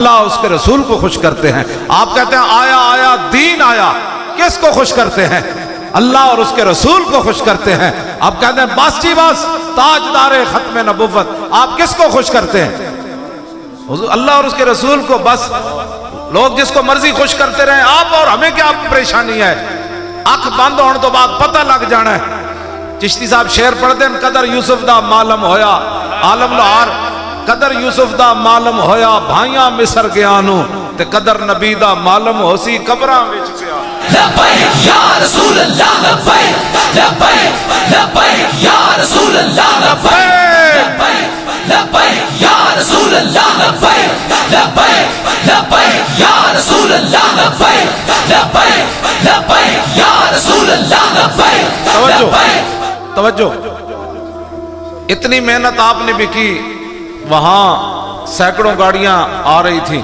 اللہ اس کے رسول کو خوش کرتے ہیں. آپ کہتے ہیں آیا آیا دین آیا. کس کو خوش کرتے ہیں؟ اللہ اور اس کے رسول کو خوش کرتے ہیں. آپ کہتے ہیں بس جی بس تاجدار ختم نبوت. آپ کس کو خوش کرتے ہیں؟ اللہ اور اس کے رسول کو. بس لوگ جس کو مرضی خوش کرتے رہیں. آپ اور ہمیں کیا پریشانی ہے؟ اکھ بند ہونے تو بعد پتہ لگ جانا ہے. چشتی صاحب شعر پڑھ دیں. قدر یوسف دا معلوم ہویا عالم لہار. قدر یوسف دا معلوم ہویا بھائیاں مصر گیانو. تے قدر نبی دا معلوم ہو سی قبراں وچ پیا. لبیک یا رسول اللہ لبیک لبیک لبیک یا رسول اللہ لبیک لبیک یا رسول اللہ لبیک لبیک لبیک یا رسول اللہ لبیک لبیک لبیک یا رسول اللہ لبیک. توجہ. اتنی محنت آپ نے بھی کی. وہاں سینکڑوں گاڑیاں آ رہی تھیں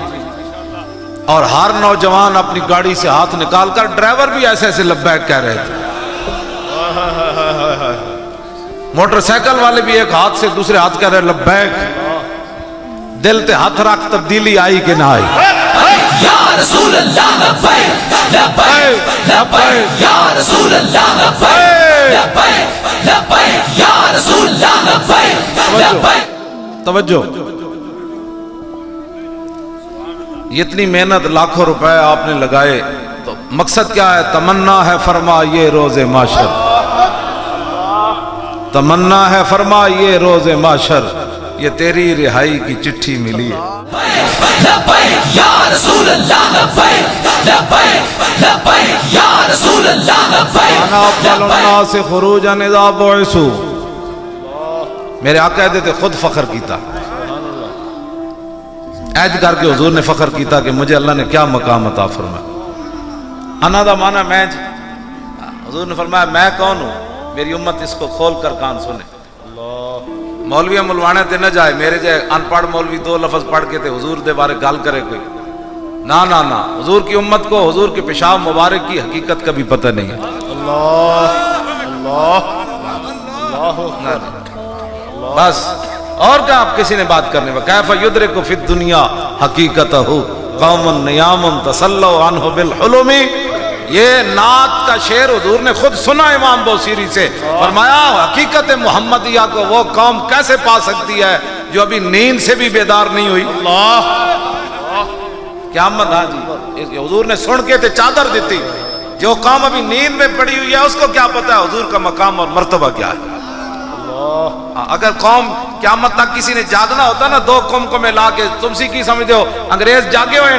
اور ہر نوجوان اپنی گاڑی سے ہاتھ نکال کر, ڈرائیور بھی ایسے ایسے لبیک کہہ رہے تھے. موٹر سائیکل والے بھی ایک ہاتھ سے دوسرے ہاتھ کہہ رہے لبیک. دل تے ہاتھ رکھ تبدیلی آئی کہ نہ آئی؟ یا رسول اللہ لبیک لبیک لبیک یا رسول اللہ لبیک لبیک لبیک یا رسول اللہ لبیک لبیک. توجہ. اتنی محنت لاکھوں روپے آپ نے لگائے تو مقصد کیا ہے؟ تمنا ہے فرما یہ روز معاشر. تمنا ہے فرما یہ روز معاشر. یہ تیری رہائی کی چٹھی ملی ہے. لبیک یا رسول اللہ لبیک لبیک لبیک یا رسول اللہ لبیک. انا افضل الناس خروجا اذا بعثوا. میرے آقا کہتے تھے خود فخر کیتا. عہد کر کے حضور نے فخر کیتا کہ مجھے اللہ نے کیا مقام عطا فرمایا. انا دا معنی میں. حضور نے فرمایا میں کون ہوں؟ میری امت اس کو کھول کر کان سنے. مولویاں ملوانے تے نہ جائے. میرے جائے ان پڑھ مولوی دو لفظ پڑھ کے تے حضور دے بارے گال کرے کوئی. نا نا نا. حضور کی امت کو حضور کے پیشاب مبارک کی حقیقت کا بھی پتہ نہیں ہے. بس اور کیا آپ کسی نے بات کرنے میں. کیف یدرک فی الدنیا حقیقتہ قوم نیام تسلوا عنہ بالحلم. یہ نعت کا شعر حضور نے خود سنا امام بوصیری سے. فرمایا حقیقت محمدیہ کو وہ قوم کیسے پا سکتی ہے جو ابھی نیند سے بھی بیدار نہیں ہوئی. قیامت. ہاں جی حضور نے سن کے تے چادر دیتی. جو قوم ابھی نیند میں پڑی ہوئی ہے اس کو کیا پتا ہے حضور کا مقام اور مرتبہ کیا ہے. اگر قوم قیامت تک کسی نے جاگنا ہوتا نا دو قوم کو ملا کے, تم سی کی سمجھتے ہو انگریز جاگے ہوئے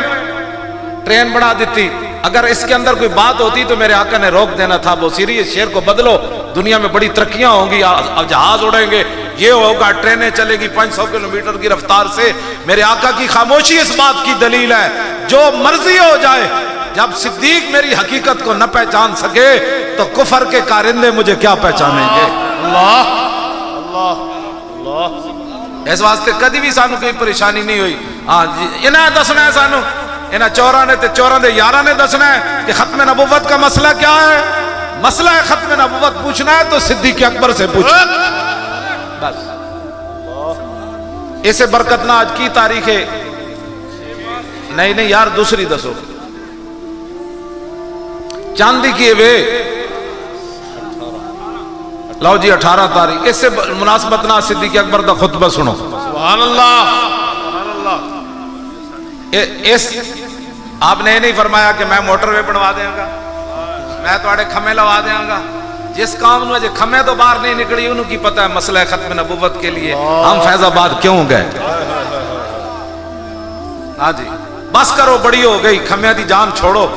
ٹرین بنا دیتی. اگر اس کے اندر کوئی بات ہوتی تو میرے آقا نے روک دینا تھا. بوصیری اس شعر کو بدلو. دنیا میں بڑی ترقیاں ہوں گی, جہاز اڑیں گے, یہ ہوگا, ٹرینیں چلے گی 500 کلومیٹر کی رفتار سے. میرے آقا کی خاموشی اس بات کی دلیل ہے. جو مرضی ہو جائے جب صدیق میری حقیقت کو نہ پہچان سکے تو کفر کے کارندے مجھے کیا پہچانیں گے. اللہ اس واسطے کدی بھی سانو کوئی پریشانی نہیں ہوئی. ہاں جی انہیں دسنا ہے سانو, انہیں چوراں نے تے چوراں دے یاراں نے دسنا ہے کہ ختم نبوت کا مسئلہ کیا ہے. مسئلہ ہے ختم نبوت پوچھنا ہے تو صدیق اکبر سے پوچھو. بس اسے برکت نہ آج کی تاریخ ہے. نہیں یار دوسری دسو. چاندی کی وے لو جی 18 تاریخ. اس سے مناسبت نہ صدیق اکبر کا خطبہ سنو. سبحان اللہ. اس آپ نے یہ نہیں فرمایا کہ میں موٹر وے بنوا دیا گا, میں تھوڑے کھمے لوا دیا گا. جس کام نے کھمے تو باہر نہیں نکلی انہوں کی پتہ ہے مسئلہ ختم نبوت کے لیے ہم فیض آباد کیوں گئے. ہاں جی بس کرو, بڑی ہو گئی. کھمے دی جان چھوڑو.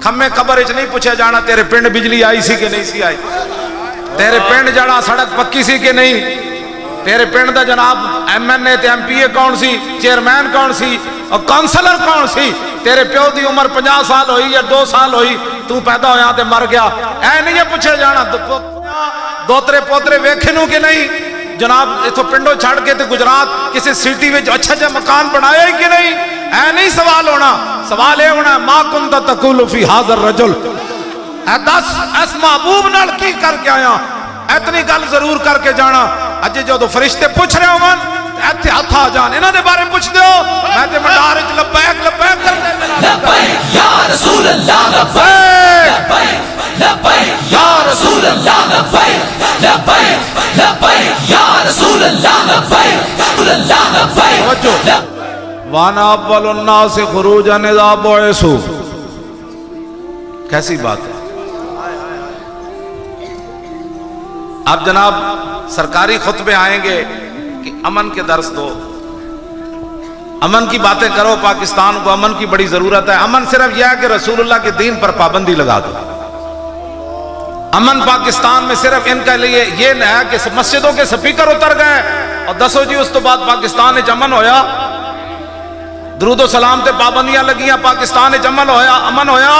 کھمے قبر اچ نہیں پوچھے جانا تیرے پنڈ بجلی آئی سی کہ نہیں سی آئی, تیرے پنڈ جڑا سڑک پکی سی کہ نہیں, تیرے پنڈ دا جناب ایم این اے تے ایم پی اے کون سی, چیئرمین کون سی اور کونسلر کون سی. تیرے پیو دی عمر 50 سال ہوئی یا 2 سال ہوئی, تو پیدا ہویا تے مر گیا. اے نہیں پوچھے جانا دوترے پوترے ویکھے نو کہ نہیں جناب اتھو پنڈو چھڑ کے تے گجرات کسی سٹی وچ اچھا مکان بنایا ہی کہ نہیں. اے نہیں سوال ہونا. سوال اے ہونا ما کنت تقول فی ھذا الرجل. اے دس اس محبوب نال کی کر کے آیا. اتنی گل ضرور کر کے جانا. اج جو فرشتے پوچھ رہے ہوں ایتھے ہاتھ آ جان انہاں دے بارے پوچھ دیو میں تے منڈار وچ لبیک لبیک کرتے لبیک یا رسول اللہ لبیک لبیک یا رسول اللہ لبیک لبیک لبیک یا رسول اللہ لبیک اللہ لبیک وانا اول الناس خروجا اذا بعثوا کیسی بات ہے آپ جناب سرکاری خطبے آئیں گے کہ امن کے درس دو امن کی باتیں کرو پاکستان کو امن کی بڑی ضرورت ہے امن صرف یہ ہے کہ رسول اللہ کے دین پر پابندی لگا دو امن پاکستان میں صرف ان کے لیے یہ نہ ہے کہ مسجدوں کے سپیکر اتر گئے اور دسو جی اس تو بعد پاکستان میں امن ہویا درود و سلام تے پابندیاں لگیاں پاکستان میں امن ہویا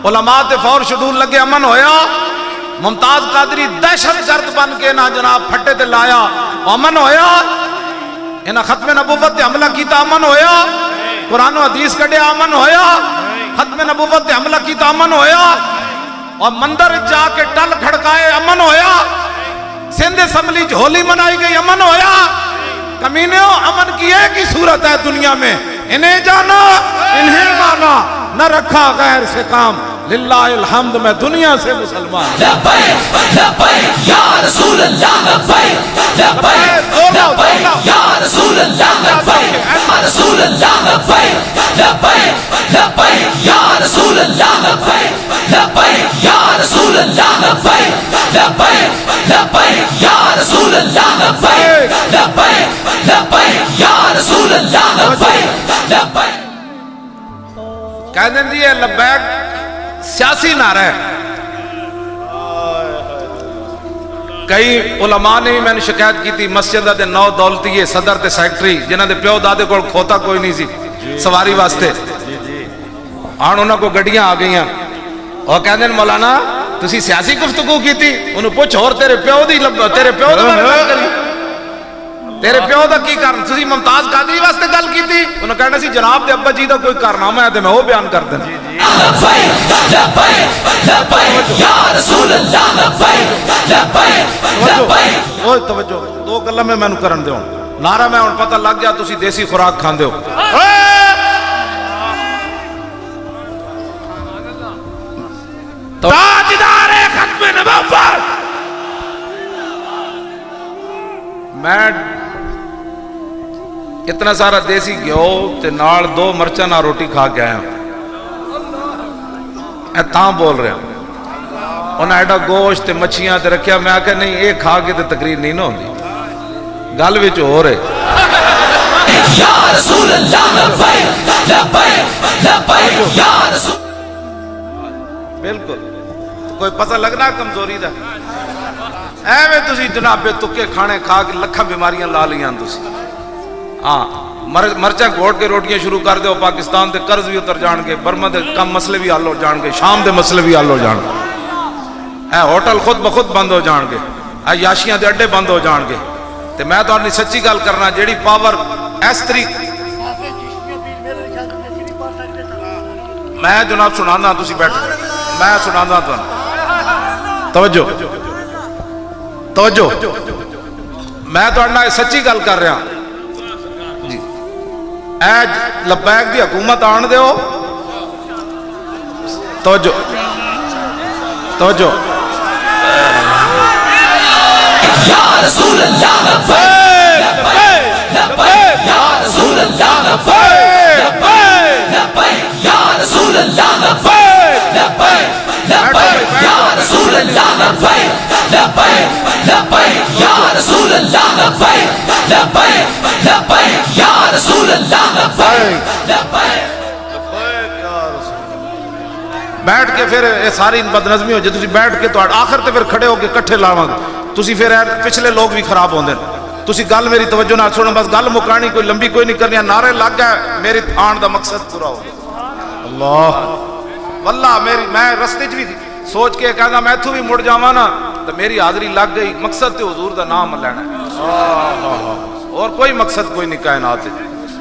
علماء تے فور شیڈول لگے امن ہویا ممتاز قادری دہشت گرد بن کے نہ جناب پھٹے تے لایا امن ہویا انہاں ختم نبوت تے حملہ کیتا امن ہویا قرآن و حدیث کڈیا امن ہویا ختم نبوت تے حملہ کیتا امن ہویا اور مندر جا کے ٹل کھڑکائے امن ہویا سندھ اسمبلی ہولی منائی گئی امن ہویا کمینیوں امن کی ایک ہی صورت ہے دنیا میں انہیں جانا انہیں مانا نہ رکھا غیر سے کام للہ الحمد میں دنیا سے مسلمان لبیک لبیک یا رسول اللہ لبیک لبیک لبیک یا رسول اللہ لبیک یا رسول اللہ لبیک لبیک لبیک یا رسول اللہ لبیک لبیک یا رسول اللہ لبیک لبیک لبیک یا رسول اللہ لبیک لبیک لبیک یا رسول اللہ لبیک لبیک کہہ دیں جی یہ لبیک سیاسی نعرہ ہے کئی علماء نے میں نے شکایت کی تھی مسجد دے نو دولتی صدر تے سیکٹری جنہاں دے پیو دادے کو کھوتا کوئی نہیں سی سواری واسطے آن انہاں کو گڈیاں آ گئیاں اور کہہ دیں مولانا تسی سیاسی گفتگو کی تھی انہوں پوچھ اور تیرے پیو دا بات کری تیرے پیو دا کی کارن تسی ممتاز قادری واسطے گل کی تھی انہوں کہنا سی جناب دے ابا جی دا کوئی کارنامہ ہے تے میں وہ بیان کر دیں لبیک لبیک لبیک یا رسول اللہ لبیک لبیک لبیک اوہ توجہ دو گلہ میں نو کرن دے ہوں نعرہ میں ان پتہ لگ گیا تسی دیسی خوراک کھان دے ہو تاجدار ختم نبوت میں اتنا سارا دیسی گیو تے نال دو مرچہ نہ روٹی کھا کے آیا اے تاں بول رہے ہیں انہاں ایڈا گوشت تے مچھیاں تے رکھیا میں آکھا نہیں اے کھا کے تے تقریر نہیں نہ ہوندی گل وچ ہو رہے یا رسول اللہ لبیک لبیک لبیک یا رسول بالکل کوئی پتہ لگنا کمزوری دا اے میں تسی جناب تکے کھانے کھا کے لکھا بیماریاں لا لیاں تسی ہاں مرچہ گھوٹ کے روٹیاں شروع کر دے پاکستان دے قرض بھی اتر جان گے برما دے کم مسئلے بھی حل ہو جان گے شام دے مسئلے بھی حل ہو جان گے اے ہوٹل خود بخود بند ہو جان گے اے یاشیاں دے اڈے بند ہو جان گے تے میں تو اپنی سچی گل کرنا جیڑی پاور اس طریقے میں جناب سنانا تسی بیٹھو میں سنانا توجہ توجہ میں تو اپنا سچی گل کر رہا جی اے لبیک دی حکومت آن دے ہو توجہ توجہ یا رسول اللہ لبیک لبیک یا رسول اللہ لبیک لبیک یا رسول اللہ لبیک لبیک لبیک یا رسول اللہ لبیک لبیک لبیک یا رسول اللہ لبیک لبیک لبیک یا رسول اللہ لبیک لبیک بیٹھ کے پھر یہ ساری بدنظمی ہو جائے تسی بیٹھ کے تو آخر تے پھر کھڑے ہو کے کٹھے لاواں تسی پھر پچھلے لوگ بھی خراب ہوندے تسی گل میری توجہ نہ سنو بس گل مکانی کوئی لمبی کوئی نہیں کرنی نعرے لگ گئے میری آن دا مقصد پورا ہو اللہ واللہ میں رستے بھی سوچ کے کہنا میں تو بھی مڑ جاواں نا تو میری حاضری لگ گئی مقصد تے حضور دا نام لینا ہے اور کوئی مقصد کوئی نہیں کائنات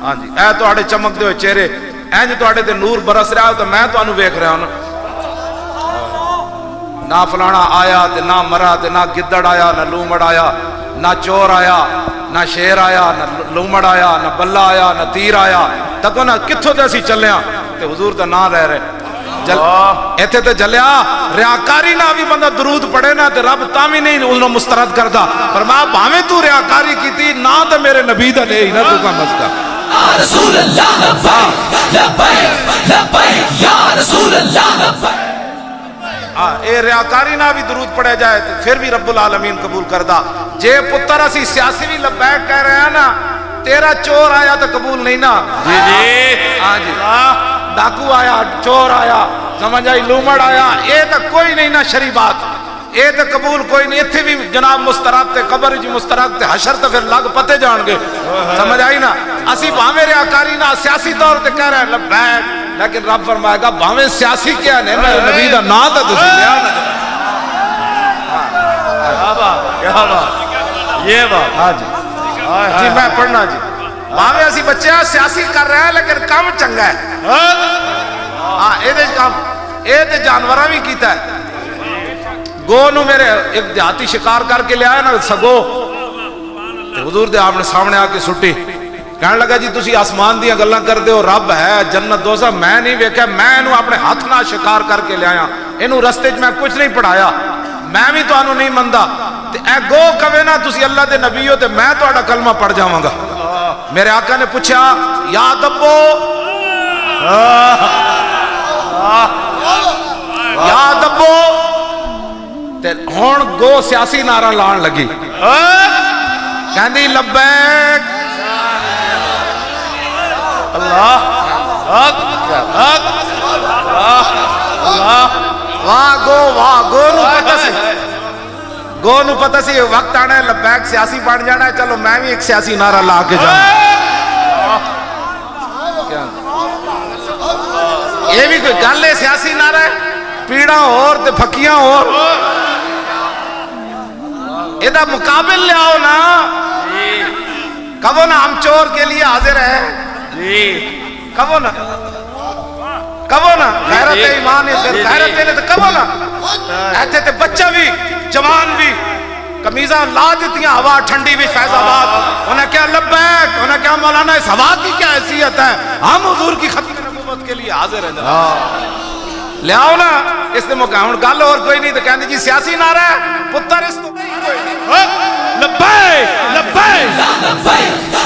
ہاں جی اے تواڈے چمکدے ہوئے چہرے اینج تواڈے تے نور برس رہا تو میں تانوں ویکھ رہا ہوں نہ فلانا آیا تے نہ مرا تے نہ گدڑ آیا نہ لومڑ آیا نہ چور آیا نہ شیر آیا نہ لومڑ آیا نہ بلا آیا نہ تیر آیا تکو نہ کتھوں تے اسی چلیاں تے حضور دا نام لے رہے ایتھے تے جلیا ریاکاری نہ بھی بندہ درود پڑھے نا تے رب تامی نہیں انہوں مسترد کردا فرمایا بھاویں تو ریاکاری کیتی نہ تے میرے نبی دا لے ہی نہ تو کا مسکا یا رسول اللہ لبیک لبیک لبیک یا رسول اللہ لبیک اے ریاکاری نہ بھی درود پڑھے جائے تو پھر بھی رب العالمین قبول کردہ جے پتر اسی سیاسی بھی لبیک کہہ رہے ہیں نا تیرا چور آیا تو قبول نہیں نا جی جی ہاں جی ڈاکو آیا چور آیا سمجھ آئی لومڑ آیا اے تو کوئی نہیں نا شری بات اے تو قبول کوئی نہیں اتھے بھی جناب مسترد تے قبر جی مسترد تے حشر تو پھر لگ پتے جان گے سمجھ آئی نا اسی بھاویں ریاکاری نہ سیاسی طور تے کہہ رہے ہیں لبیک لیکن رب فرمائے گا بھاویں سیاسی کیا نہیں میرے نبی دا نا تا تسی لیا نا کیا بات یہ بات ہاں جی جی میں پڑھنا جی بھاویں اسی بچے سیاسی کر رہے ہیں لیکن کام چنگا ہے ہاں اے دے کام اے تے جانوراں بھی کیتا ہے گو نو میرے ایک دیہاتی شکار کر کے لے آیا نا سگو حضور دے آپ نے سامنے آ کے سٹی کہنے لگا جی تسی آسمان دیاں گلاں کر دے ہو رب ہے جنت دوزخ میں نہیں ویکھیا میں انہوں اپنے ہاتھ نہ شکار کر کے لے آیا انہوں رستے میں کچھ نہیں پڑھایا میں بھی تو انہوں نہیں مندہ اے گو کہے نا تسی اللہ دے نبی ہو تے میں تو اڑا کلمہ پڑھ جاواں گا میرے آقا نے پوچھا یا دبو یا دبو تے ہون گو سیاسی نعرہ لان لگی کہندی لبیک اللہ واہ گو نو پتہ سی وقت آنا ہے لبیک سیاسی بن جانا ہے چلو میں بھی ایک سیاسی نعرہ لا کے جاؤں یہ بھی کوئی گل ہے سیاسی نعرہ ہے پیڑا اور تے پھکیاں اور ادھا مقابل لے آؤ نا کبو نا ہم چور کے لیے حاضر ہے کبو نا غیرت ایمان ہے غیرت دینے تو کبو نا ایتھے تے بچہ بھی جوان بھی کمیزاں لا دیتیاں ہوا ٹھنڈی بھی فیض آباد انہیں کیا لبیک انہیں کیا مولانا اس ہوا کی کیا حیثیت ہے ہم حضور کی ختم نبوت کے لیے حاضر ہیں جناب لے آؤ نا اس نے موقع ہوں گل اور کوئی نہیں تو کہنے جی سیاسی نعرہ ہے پتر اس تو لبیک لبیک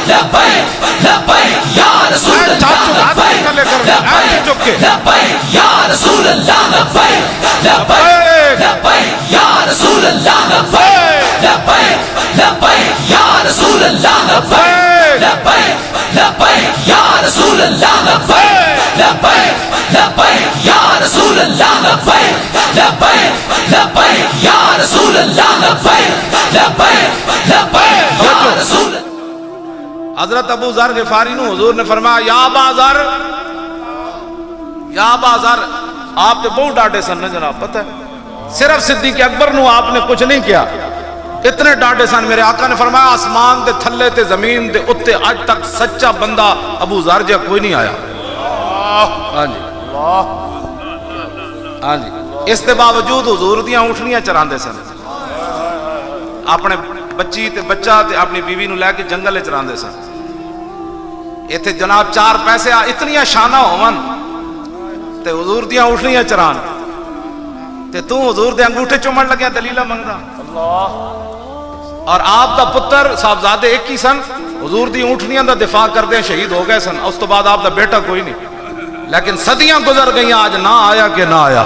لبیک لبیک یا رسول اللہ لبیک لبیک یا رسول اللہ لبیک لبیک لبیک یا رسول اللہ لبیک لبیک لبیک یا رسول اللہ لبیک لبیک لبیک یا رسول اللہ لبیک لبیک لبیک یا رسول اللہ لبیک لبیک لبیک یا رسول اللہ لبیک لبیک لبیک یا رسول حضرت ابو ذر غفاری نو حضور نے فرمایا یا ابا ذر آپ نے بہت ڈاٹے سن جناب پتہ ہے صرف صدیق اکبر نو آپ نے کچھ نہیں کیا اتنے ڈاٹے سن میرے آقا نے فرمایا آسمان دے تھلے تے زمین دے اتے آج تک سچا بندہ ابو ذر جا کوئی نہیں آیا ہاں جی ہاں جی اس کے باوجود حضور دیاں اونٹنیاں چراندے سن اپنے بچی تے بچہ تے اپنی بیوی نو لے کے جنگل چراندے سن ایتھے جناب 4 پیسے اتنیاں شانہ ہون تے حضور دیاں اونٹنیاں چران تے تو حضور دے انگوٹھے چومن لگیا دلیلہ منگدا اور آپ دا پتر صاحبزادے ایک ہی سن حضور دی اونٹنیاں دا دفاع کردے شہید ہو گئے سن اس تو بعد آپ دا بیٹا کوئی نہیں لیکن صدیاں گزر گئیں آج نہ آیا کہ نہ آیا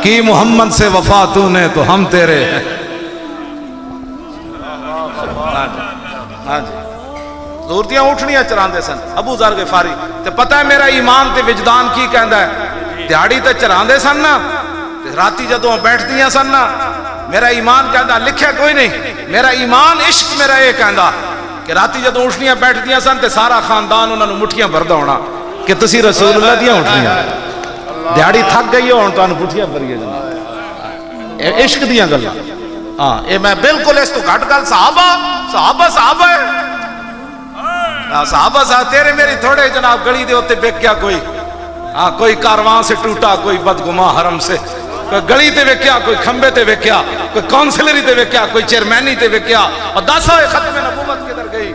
کی محمد سے وفا تو نے تو ہم تیرے ہیں ہاں جی حضور دیاں اونٹنیاں چراندے سن ابو ذر غفاری تے پتہ ہے میرا ایمان تے وجدان کی کہندا ہے دیہاڑی تے چراندے سن نا تے راتی جدوں بیٹھدیاں سن نا میرا ایمان کہندا لکھیا کوئی نہیں میرا ایمان عشق میرا یہ کہندا کہ راتی جدوں اونٹنیاں بیٹھدیاں سن تے سارا خاندان انہاں نوں مٹھیاں بھردا ہونا کہ تسی رسول اللہ دیاں اونٹنیاں دیہاڑی تھک گئی ہون تانوں پٹھیاں بھریے جناب اے عشق دیاں گلاں ہاں اے میں بالکل اس تو گھٹ گل صحابہ ہے صحابہ تیرے میری تھوڑے جناب گڑی دے ہوتے بیک گیا کوئی ہاں کوئی کاروان سے ٹوٹا کوئی بدگماں حرم سے کوئی گڑی تے ویکیا کوئی کھمبے تے ویکیا کوئی کونسلری تے ویکیا کوئی چیئرمینی تے ویکیا اور 10 ختم نبوت کے در گئی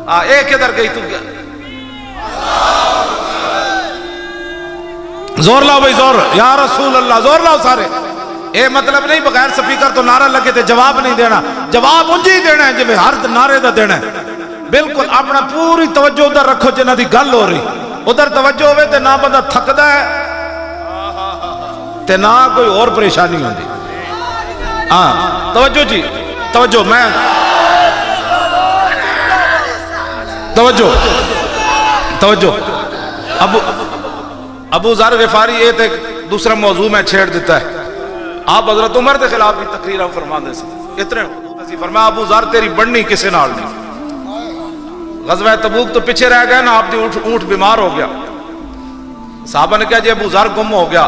ایک ادھر گئی تو کیا زور لاؤ بھائی زور یا رسول اللہ زور لاؤ سارے اے مطلب نہیں بغیر سپیکر تو نعرہ لگے تے جواب نہیں دینا جواب انجی ہی دینا ہے جی ہر نعرے دا دینا ہے بالکل اپنا پوری توجہ ادھر رکھو جنہ دی گل ہو رہی ادھر توجہ ہوئے تے نہ بندہ تھکدا ہے تے نہ کوئی اور پریشانی ہوندی ہاں توجہ جی توجہ میں توجہ ابو ذر غفاری یہ تے دوسرا موضوع میں چھیڑ دیتا ہے آپ حضرت عمر کے خلاف بھی تقریر فرما دے سے اتنے فرمایا ابو ذر تیری بڑھنی کسے نال نہیں غزوہ تبوک تو پیچھے رہ گئے نا آپ دی اونٹ بیمار ہو گیا صحابہ نے کہا جی ابو ذر گم ہو گیا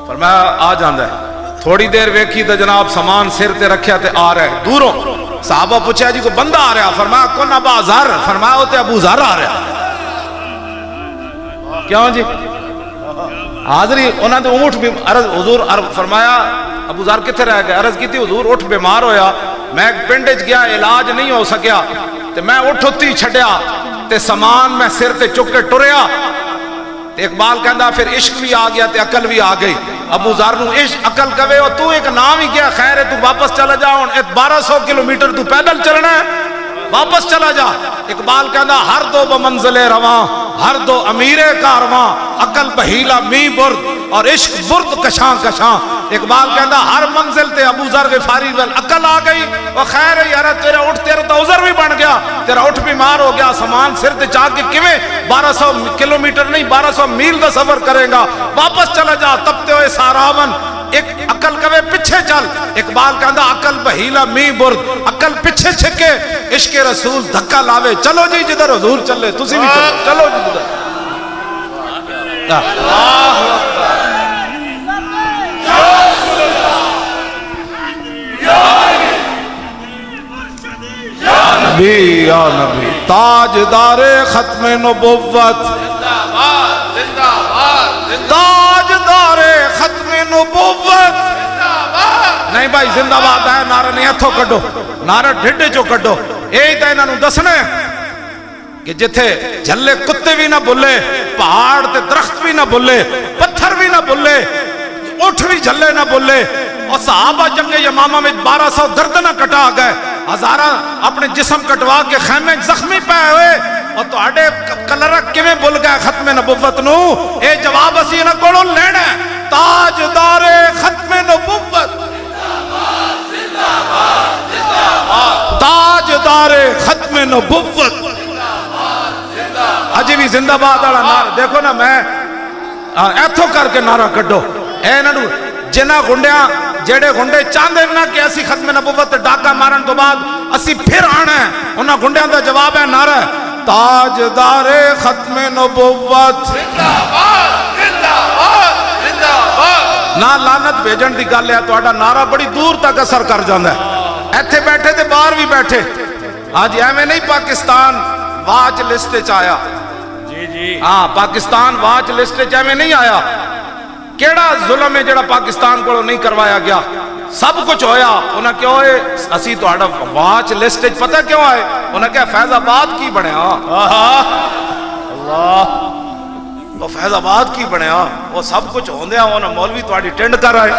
فرمایا آ جاندہ ہے تھوڑی دیر ویکھی تو جناب سامان سر تے رکھیا تے آ رہے دوروں صحابہ پوچھا جی کو بندہ آ رہا فرمایا کون ابا ذر فرمایا ہوتے ابو ذر آ رہا کیوں جی حاضری انہوں نے اونٹ بھی عرض حضور فرمایا ابو ذر کتے رہ گئے عرض کی تھی حضور اٹھ بیمار ہویا میں پنڈج گیا علاج نہیں ہو سکیا تے میں اٹھ ہوتی چھڑیا تے سامان میں سر تے چک کے ٹریا تے اقبال کہندا پھر عشق بھی آ گیا تے عقل بھی آ گئی ابو ذر نو عشق عقل کہے اور تو ایک نام ہی کیا خیر ہے تو واپس چلا جا 1200 کلومیٹر تو پیدل چلنا ہے واپس چلا جا اقبال کہندا ہر دو بمنزل رواں ہر دو امیر کارواں عقل بہیلا می برد اور عشق برد کشاں کشاں اقبال کہندا ہر منزل تے ابو ذر غفاری ول عقل آ گئی اور خیر ہے یار تیرا اٹھ تیرا تو عذر بھی بن گیا تیرا اٹھ بیمار ہو گیا سامان سر تے چاک کے کیویں 1200 کلومیٹر نہیں 1200 میل دا سفر کرے گا واپس چلا جا تپتے ہوئے ساراون ایک عقل کہے پیچھے چل اقبال کہندا عقل بہیلا می برد عقل پیچھے چھکے عشق رسول دھکا لاوے چلو جی جدھر حضور چلے تسی بھی چلو چلو جی جدھر یا نبی تاجدار ختم نبوت تاجدار ختم نبوت نہیں بھائی زندہ باد ہے نعرہ نہیں ہتھوں کڈو نعرہ ڈھڈے چو کڈو یہی تو انہوں دسنا کہ جتھے جھلے کتے بھی نہ بھولے پہاڑ تے درخت بھی نہ بھولے پتھر بھی نہ بھولے اٹھ بھی جھلے نہ بھولے اور صحابہ جنگ یمامہ میں 1200 گردنہ کٹا گئے ہزارہ اپنے جسم کٹوا کے خیمے زخمی پہ ہوئے اور تو آڑے کلرک کیویں بھول گئے ختم نبوت نو اے جواب اسی نہ کوڑوں لینا تاجدار ختم نبوت تاجدار ختم نبوت اجی بھی زندہ باد والا نعرہ دیکھو نا میں ایتھو کر کے نعرہ کڈو اے نہ جنہ گنڈیاں جیڑے گنڈے چاندے نہ کہ اسی ختم نبوت ڈاکہ مارن تو بعد اسی پھر آنا ہے انہاں گنڈیاں دا جواب ہے نعرہ تاجدار ختم نبوت زندہ باد زندہ باد زندہ باد نہ لعنت بھیجن دی گل ہے تہاڈا نعرہ بڑی دور تک اثر کر جاندا ہے ایتھے بیٹھے تے باہر بھی بیٹھے آج ایویں نہیں پاکستان واچ لسٹ وچ آیا جی جی ہاں پاکستان واچ لسٹ وچ ایویں نہیں آیا کیڑا ظلم ہے جڑا پاکستان کو نہیں کروایا گیا سب کچھ ہویا انہاں کیوں ہوئے اسی تو آڑا واچ لسٹ وچ پتہ کیوں آئے انہاں کہا فیض آباد کی بنے اللہ وہ فیض آباد کی بنے وہ سب کچھ ہوندے ہیں انہاں مولوی تو آڑی ٹینڈ کر آئے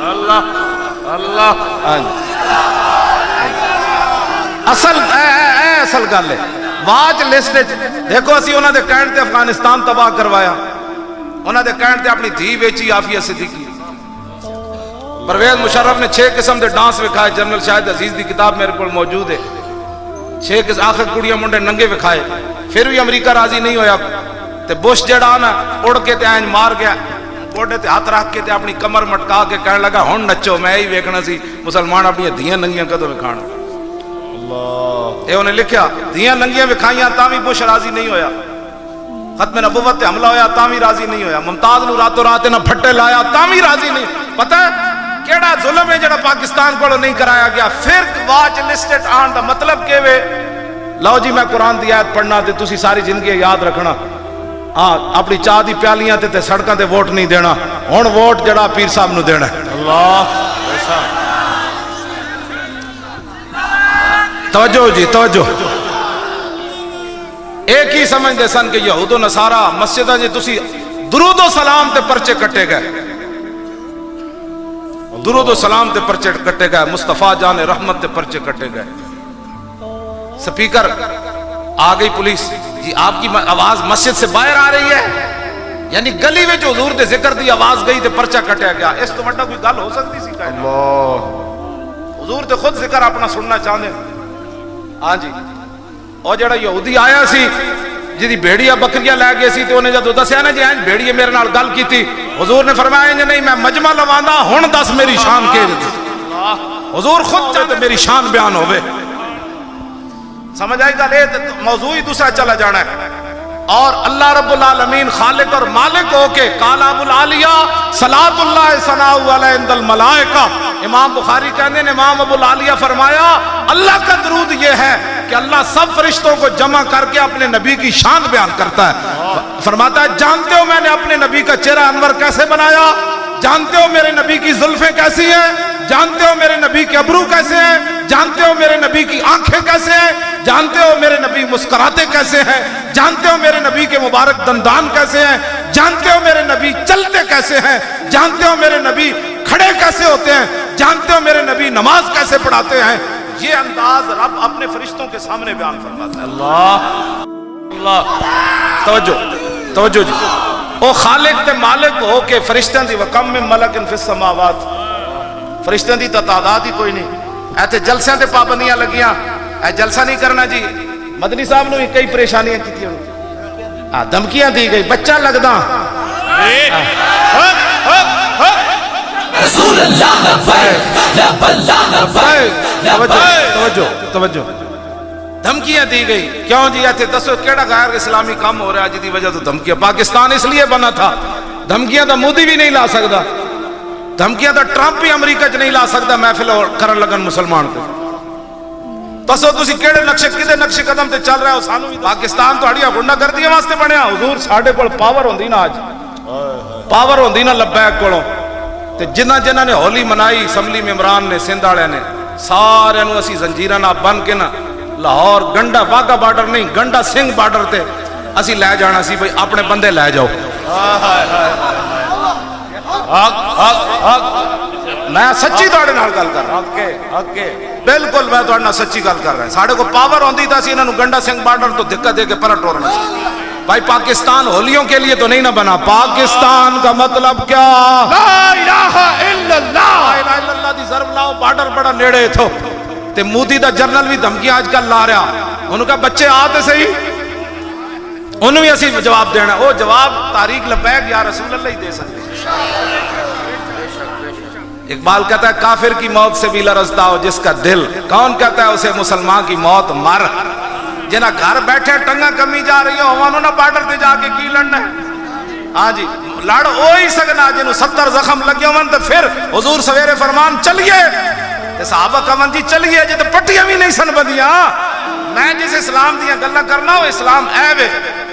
اللہ اللہ اصل گل ہے واچ لسٹ دیکھو اسی انہاں دے کہن تے افغانستان تباہ کروایا انہاں دے کہن تے اپنی دھی ویچی عافیہ صدیقی پرویز مشرف نے 6 قسم دے ڈانس وکھائے جنرل شاہد عزیز دی کتاب میرے کو موجود ہے 6 قسم آخر کڑیاں منڈے ننگے وکھائے پھر بھی امریکہ راضی نہیں ہویا تے بش جڑا نا اڑ کے تے آئیں مار گیا گوڑے تے ہاتھ رکھ کے تے اپنی کمر مٹکا کے کہنے لگا ہون نچو میں ہی ویکھنا سی مسلمان اپنی دھیاں ننگیاں کدوں وکھانا اللہ اے انہیں لکھیا دھیاں ننگیاں وکھائیاں تاں بش راضی نہیں ہویا ختم نبوت حملہ ہویا تاں بھی راضی نہیں ہویا ممتاز نو راتوں رات نہ پھٹے لایا تاں بھی راضی نہیں پتہ ہے کیڑا ظلم ہے جڑا پاکستان کو نہیں کرایا گیا پھر واچ لسٹڈ آن دا مطلب کہ وے لو جی میں قرآن دی آیت پڑھنا تے تسی ساری زندگی یاد رکھنا ہاں اپنی چاہ دی پیالیاں تے سڑکاں تے ووٹ نہیں دینا ہن ووٹ جڑا پیر صاحب نو دینا اللہ توجہ جی توجہ. ایک ہی سمجھتے سن کہ یہود و نصارا مسجداں جی تسی درود و سلام تے پرچے کٹے گئے, درود و سلام تے پرچے کٹے گئے, مصطفیٰ جان رحمت تے پرچے کٹے گئے. سپیکر آ گئی پولیس, جی آپ کی آواز مسجد سے باہر آ رہی ہے, یعنی گلی میں جو حضور دے ذکر دی آواز گئی تے پرچہ کٹیا گیا. اس تو بڑا کوئی گل ہو سکتی سی؟ اللہ, حضور تے خود ذکر اپنا سننا چاہتے ہیں. ہاں جی, اور جڑا یہودی آیا سی جی بھیڑیا بکریاں لے گئے سی, تو انہیں جدو دسیا نا جی بھیڑیے میرے نال گل کی تھی, حضور نے فرمایا نہیں میں مجمع لوانا, ہن دس میری شان کے حضور خود چاہتے میری شان بیان ہوئے. سمجھ آئی گل, موضوع ہی دوسرا چلا جانا ہے. اور اللہ رب العالمین خالق اور مالک ہو کے قال ابو العالیہ صلاۃ اللہ ثناء علیہ عند الملائکہ, امام بخاری کہتے ہیں امام ابو العالیہ فرمایا اللہ کا درود یہ ہے کہ اللہ سب فرشتوں کو جمع کر کے اپنے نبی کی شان بیان کرتا ہے. فرماتا ہے جانتے ہو میں نے اپنے نبی کا چہرہ انور کیسے بنایا, جانتے ہو میرے نبی کی زلفیں کیسی ہیں, جانتے ہو میرے نبی کے ابرو کیسے ہیں, جانتے ہو میرے نبی کی آنکھیں کیسے ہیں, جانتے ہو میرے نبی مسکراتے کیسے ہیں, جانتے ہو میرے نبی کے مبارک دندان کیسے ہیں, جانتے ہو میرے نبی چلتے کیسے ہیں, جانتے ہو میرے نبی کھڑے کیسے ہوتے ہیں, جانتے ہو میرے نبی نماز کیسے پڑھاتے ہیں. یہ انداز رب اپنے فرشتوں کے سامنے بیان فرماتا ہے. اللہ اللہ, توجہ توجہ جی. او خالق تے مالک ہو کے فرشتوں دی وکم من ملک فی السماوات, فرشتوں دی تعداد ہی کوئی نہیں. ایتھے جلسیاں تے پابندیاں لگیاں, اے جلسہ نہیں کرنا جی. مدنی صاحب نے بھی کئی پریشانیاں کیتیاں, دھمکیاں دی گئی, بچہ لگدا رسول اللہ لبیک لبیک لبیک. توجہ توجہ, دھمکیاں دی گئی. کیوں جی ایتھے دسو کیڑا غیر اسلامی کام ہو رہا ہے جدی وجہ تو دھمکیاں؟ پاکستان اس لیے بنا تھا, دھمکیاں تو مودی بھی نہیں لا سکتا, دھمکیاں تو ٹرمپ بھی امریکہ چ نہیں لا سکتا محفل کرن لگن مسلمان کو. دسو تسی کیڑے نقشے کدے نقشے قدم تے چل رہے ہو؟ سانو بھی پاکستان تہاڈیاں گنڈا گردیاں واسطے بنیا. حضور ساڈے کول پاور ہوندی نا, اج پاور ہوندی نا لبیک کولوں, تے جنہاں نے ہولی منائی اسمبلی ممبران نے سندھ والے نے سارے نو اسی زنجیراں نال بن کے نا لاہور گنڈا واگا بارڈر نہیں گنڈا سنگھ بارڈر تے اسی لے جانا سی, بھئی اپنے بندے لے جاؤ. میں سچی تہاڈے نال گل کر رہا ہوں, بالکل میں تہاڈے نال سچی گل کر رہا ہوں. ساڈے کو پاور ہوندی تے اسی انہاں نو گنڈا سنگھ بارڈر تو دھکا دے کے پرا ٹورنا سی. بھائی پاکستان ہولیوں کے لیے تو نہیں نہ بنا, پاکستان کا مطلب کیا؟ لا الہ الا اللہ, لا الہ الا اللہ دی ضرب لاؤ, بارڈر بڑا نیڑے تھو. تے مودی دا جرنل بھی دھمکی آج کل لا رہا, انہوں کا بچے آتے صحیح, انہوں بھی اسی جواب دینا. وہ جواب تاریخ لبیک یا رسول اللہ ہی دے سکتے. اقبال کہتا ہے کافر کی موت سے بھی لرزتا ہو جس کا دل, کون کہتا ہے اسے مسلمان کی موت مر. جنہاں گھر بیٹھے ٹنگا کمی جا رہی ہو, انہوں نے بارڈر تے جا کے کی لڑنا ہے. ہاں جی, لڑ وہی سکنا جنہوں 70 زخم لگے ہون. تو پھر حضور سویرے فرمان چلیے, صحابہ کہون جی چلیے جی, تو پٹیاں بھی نہیں سن بدیاں. میں جس اسلام دیا گلہ کرنا وہ اسلام عیب ہے.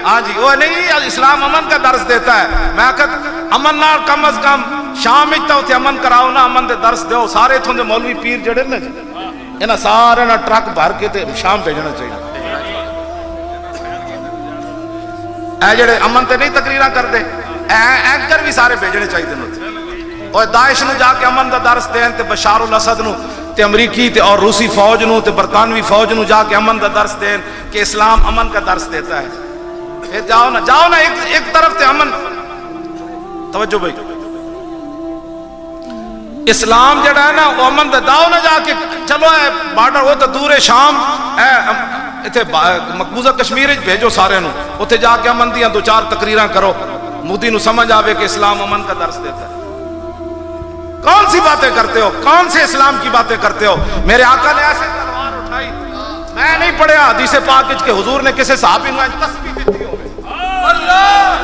ہاں جی, وہ نہیں, اسلام امن کا درس دیتا ہے. میں کہتا امن نال کم از کم شام اچھتا ہوتے امن کراؤ نا, امن دے درس دیو. سارے تھوندے مولوی پیر جڑے نا جی, انہاں سارے نا ٹرک بھر کے تے شام بھیجنا چاہیے. اے جڑے امن تے نہیں تقریراں کردے, اینکر بھی سارے بھیجنے چاہیے نا. اور داعش نو جا کے امن دا درس دین, تے بشار الاسد نو تے امریکی تے اور روسی فوج نو تے برطانوی فوج نو جا کے امن دا درس دین کہ اسلام امن کا درس دیتا ہے. پھر جاؤ نا ایک طرف تے امن. توجہ بھائی, اسلام جڑا ہے نا وہ امن دا داؤ نہ جا کے چلو اے بارڈر وہ تو دور شام ایتھے مقبوضہ کشمیر وچ بھیجو سارے نو, اوتھے جا کے امن دیاں 2-4 تقریراں کرو, مودی نو سمجھ آوے کہ اسلام امن کا درس دیتا ہے. کون سی باتیں کرتے ہو, کون سے اسلام کی باتیں کرتے ہو؟ میرے آقا نے ایسے تلوار اٹھائی, میں نہیں پڑھیا حدیث پاک وچ کہ حضور نے کسی صحابی نو تسبیح دتی ہو. اللہ,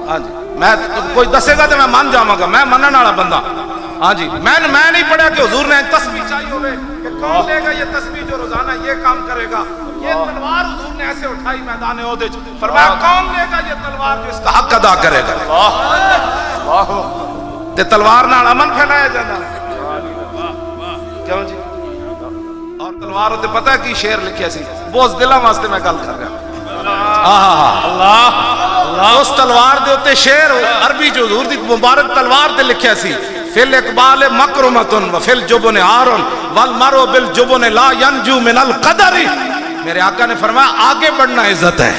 ہاں جی, میں کوئی دسے گا تو میں مان جاواں گا, میں منن والا بندہ. ہاں جی, میں نہیں پڑھا کہ حضور نے تسبیح چاہیے ہوئے کہ کون لے گا یہ تسبیح جو روزانہ یہ کام کرے گا. یہ تلوار حضور نے ایسے اٹھائی میدان احد وچ, فرمایا کون لے گا یہ تلوار جو اس کا حق ادا کرے گا. تے تلوار نال امن پھیلایا جاتا کیوں جی؟ اور تلوار تے پتہ کی شعر لکھیا سی بوز دلاں واسطے میں گل کر رہا اس تلوار دے اوتے شعر عربی جو حضور دی مبارک تلوار تے لکھیا سی فی الاقبال مکرمۃ وفی الجبن عار والمرء بالجبن لا ینجو من القدر. میرے آقا نے فرمایا آگے بڑھنا عزت ہے.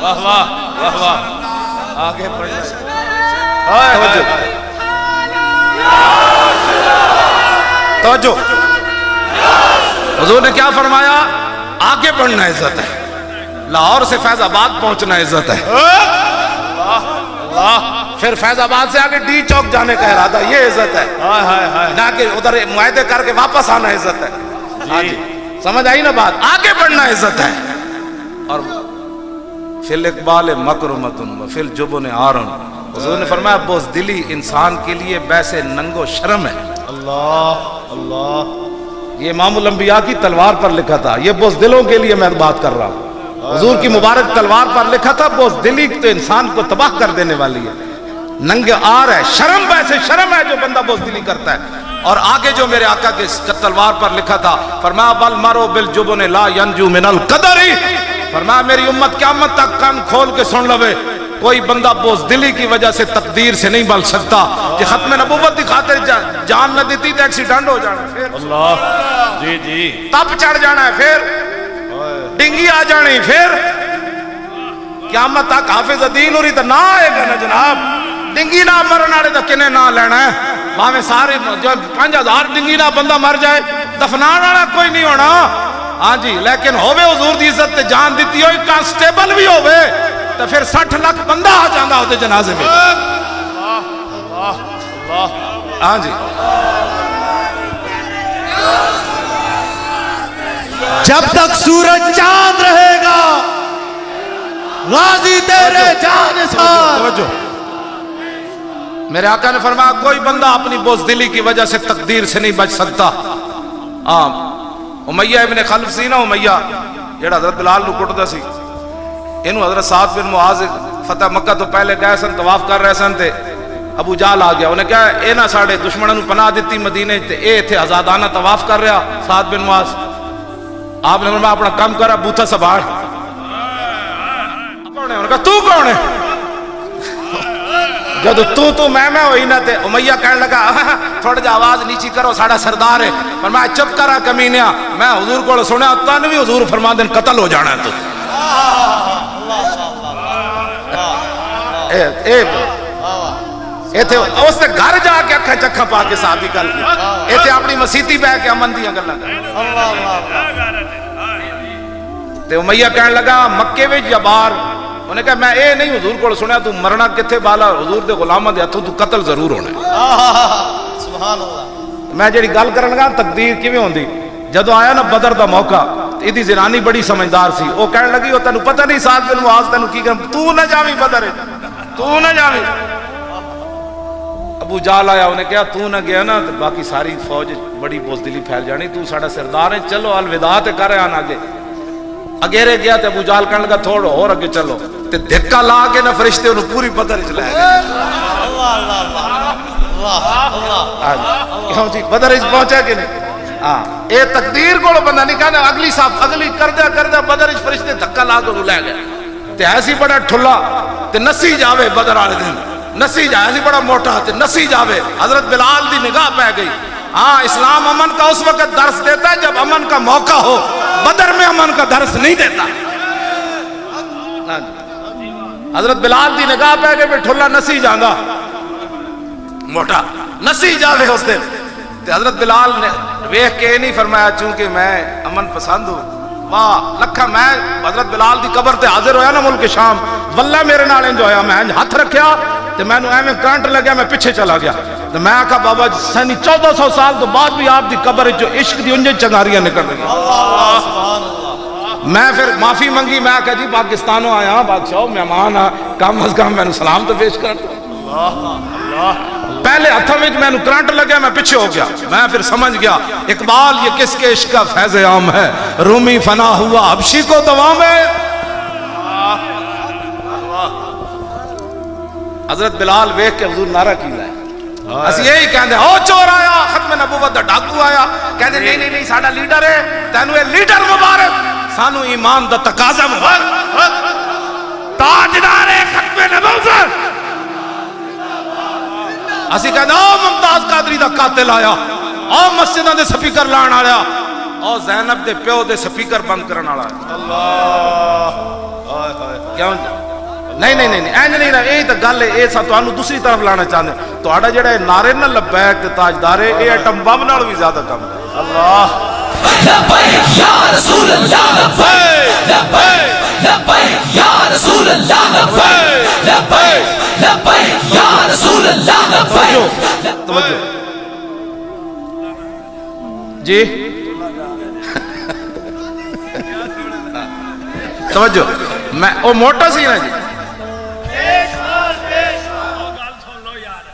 واہ واہ واہ واہ آگے بڑھنا توجہ. حضور نے کیا فرمایا؟ آگے بڑھنا عزت ہے. لاہور سے فیض آباد پہنچنا عزت ہے. پھر فیض آباد سے آگے ڈی چوک جانے کا ارادہ یہ عزت ہے. نہ کہ ادھر معاہدے کر کے واپس آنا عزت ہے. سمجھ آئی نا بات؟ آگے بڑھنا عزت ہے. اور فی الاقبال مکرمۃ وفی الجبن عار. حضور نے فرمایا بزدلی انسان کے لیے بیسے ننگو شرم ہے. اللہ اللہ. یہ امام الانبیاء کی تلوار پر لکھا تھا. یہ بزدلوں کے لیے میں بات کر رہا ہوں. حضور کی مبارک تلوار پر لکھا تھا بزدلی تو انسان کو تباہ کر دینے والی ہے. ننگ آر ہے. شرم ویسے شرم ہے جو بندہ بزدلی کرتا ہے. اور آگے جو میرے آقا کے تلوار پر لکھا تھا فرمایا والمرء بالجبن لا ینجو من القدر. فرمایا میری امت قیامت تک کان کھول کے سن لوے کوئی بندہ بزدلی کی وجہ سے تقدیر سے نہیں بل سکتا. کہ ختم نبوت کی خاطر جان نہ دیتی تو ایکسیڈنٹ ہو جانا. پھر اللہ جی جی تپ چڑھ جانا ہے. پھر ڈنگی آ جانی. پھر قیامت تک حافظ دین ہوری تو نہ آئے گا نا جناب. ڈنگی نہ مرن والے تو کنے نہ لینا ہے. باویں سارے 5000 ڈنگی نہ بندہ مر جائے دفنان والا کوئی نہیں ہونا. ہاں جی لیکن ہوے حضور دی عزت تے جان دیتی ہوئی کانسٹیبل بھی ہوے تو پھر 60 لاکھ بندہ آ جاندہ ہوتے جنازے میں. ہاں جی جب تک سورج چاند رہے گا غازی تیرے جانثار. میرے آقا نے فرمایا کوئی بندہ اپنی بزدلی کی وجہ سے تقدیر سے نہیں بچ سکتا. امیہ ابن خلف سی نا, امیہ جڑا حضرت بلال نو کٹدا سی, اینو حضرت سعد بن معاذ فتح مکہ تو پہلے گئے سن, طواف کر رہے سن تے ابو جہل آ گیا. انہیں کہا اے نہ ساڑے دشمنوں نو پناہ دیتی مدینے تے اے تھے آزادانہ طواف کر رہا سعد بن معاذ. آپ نے فرمایا اپنا کام کرا بوتھا سبھاڑ. کون ہے؟ انہوں نے کہا تو کون ہے؟ جب تو میں ہوئی نہ تے امیہ کہنے لگا تھوڑا جا آواز نیچی کرو ساڑا سردار ہے. فرمایا چپ کرا کمینیا, میں حضور کو سنیا تن بھی حضور فرما دین قتل ہو جانا ہے. تو اس نے گھر جا کے اکھا چکھا پا کے صحابی گل کی. ایتھے اپنی مسیتی بہ کے امن دی گلاں کر. تے امیہ کہنے لگا مکے وچ یا باہر؟ انہیں کہا میں اے نہیں حضور کو سنیا تو مرنا کتھے بالا حضور دے غلاماں دے ہتھوں تو قتل ضرور ہونا ہے. سبحان اللہ. میں جڑی گل کرن لگا تقدیر کیویں ہوندی, جدوں آیا نا بدر دا موقع ایدی زنانی بڑی سمجھدار سی. وہ کہنے لگی او تینوں پتہ نہیں سعد بن معاذ تینوں کی کرم, تو نہ جاویں بدر, تو نہ جاویں. ابو جہل آیا, انہیں کہا تو نہ گیا نا تو باقی ساری فوج بڑی بزدلی پھیل جانی, تو ساڑا سردار ہے, چلو الوداع تے کر آن آگے. اگیرے گیا تے ابو جہل کہنے لگا تھوڑا اور اگے چلو, تے دھکا لا کے نہ فرشتے انہوں پوری بدر چ لے گئے. کیوں جی بدر اچ پہنچا کہ نہیں؟ ہاں اے تقدیر کو بندہ نہیں کہنا اگلی صاحب اگلی کردہ بدر اچ فرشتے دھکا لا کے لے گئے. تے ایسی بڑا ٹھلا تے نسی جاوے بدر والے دن, نسی جائے ایسی بڑا موٹا تے نسی جاوے. حضرت بلال دی نگاہ پہ گئی. ہاں اسلام امن کا اس وقت درس دیتا ہے جب امن کا موقع ہو, بدر میں امن کا درس نہیں دیتا. حضرت بلال دی نگاہ پہ گئے ٹھلا نسی جانا موٹا نسی جاوے اس دن. حضرت بلال نے ویکھ کے نہیں فرمایا چونکہ میں امن پسند ہوں, واہ لکھا میں حضرت بلال دی قبر تے حاضر ہویا نا ملک شام, واللہ میرے نال انج ہویا, میں ہاتھ رکھیا تے میں ایویں کرنٹ لگیا, میں پیچھے چلا گیا. تو میں کہا بابا سنی 1400 سال تو بعد بھی آپ دی قبر جو عشق دی انجن چنگاریاں نکل رہی. میں پھر معافی منگی, میں کہا جی پاکستانوں آیا بادشاہ مہمان آ, کم از کم میں سلام تو پیش کر. پہلے ہاتھوں میں میں کرنٹ لگیا, میں پیچھے ہو گیا. میں پھر سمجھ گیا اقبال یہ کس کے عشق کا فیض عام ہے, رومی فنا ہوا حبشی کو دوام ہے. حضرت بلال ویکھ کے حضور نعرہ کیتا ہے اسی یہی کہندے او چور آیا ختم نبوت دا ڈاکو آیا کہندے نہیں نہیں نہیں ساڈا لیڈر ہے تینوں اے لیڈر مبارک سانو ایمان دا تقاضا مبارک تاجدار ختم نبوت اسی کہندے او ممتاز قادری دا قاتل آیا او مسجداں دے سپیکر لان والا او زینب دے پیو دے سپیکر بند کرن والا اللہ کیوں نہیں نہیں نہیں اینج نہیں رہا یہ تو گل ہے یہ سا تانوں دوسری طرف لانا چاہتے ہیں تہاڈا جڑا نعرے نہ لبیک تے تاجدار ہے یہ ایٹم بم نال بھی زیادہ کم ہے اللہ لبیک یا رسول اللہ لبیک لبیک لبیک یا رسول اللہ لبیک لبیک لبیک یا رسول اللہ لبیک توجہ جی توجہ میں او موٹا سی نا جی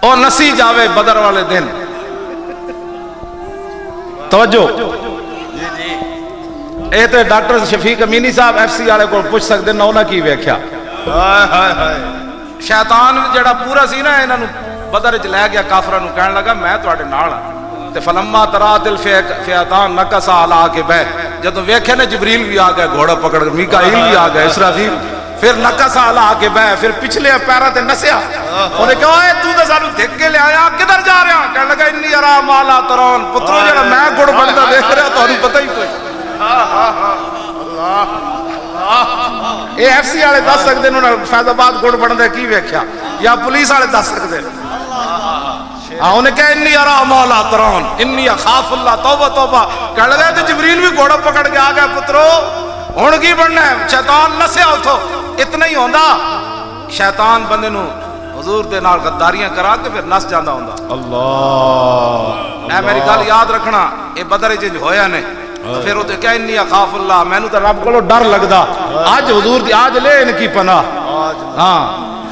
او نسی جاوے بدر والے دن توجہ اے تے ڈاکٹر شفیق امینی صاحب ایف سی والے کو پوچھ سکتے نہ انہاں کی ویکھیا شیطان جڑا پورا سی نا انہاں نو بدر وچ لے گیا کافراں نو کہن لگا میں تواڈے نال ہاں تے فلما ترات الفیاتان نکسا علی عقبہ جدوں ویکھے نا جبریل بھی آ گیا گھوڑا پکڑ کے میکائیل بھی آ گیا اسرافیل پھر نکسا علی عقبہ پھر پچھلے پیراں تے نسیا انہیں کہا اے تو تے سانو دھک کے لے آیا کدھر جا رہا کہن لگا انی ارا ما لا ترون پترو جڑا میں گڑ بندا دیکھ رہا تانوں پتہ ہی کوئی اے ایف سی والے دس سکتے انہوں نے فیض آباد گڑ بندا کی ویکھیا یا پولیس والے دس سکتے انہیں کہا انی ارا ما لا ترون انی اخاف اللہ توبہ توبہ کہنے لگا تو جبریل بھی گھوڑا پکڑ کے آ گیا پترو ہن کی بننا ہے شیطان نسیا اتھو اتنا ہی ہوندا شیطان بندے نو حضور دے نال غداریاں کرا کے پھر نس جاندا ہوندا اللہ اے میری گل یاد رکھنا اے بدر وچ ہویا نے پھر او تے کہ انی اخاف اللہ مینوں تے رب کولوں ڈر لگدا اج حضور دی آج لے ان کی پناہ ہاں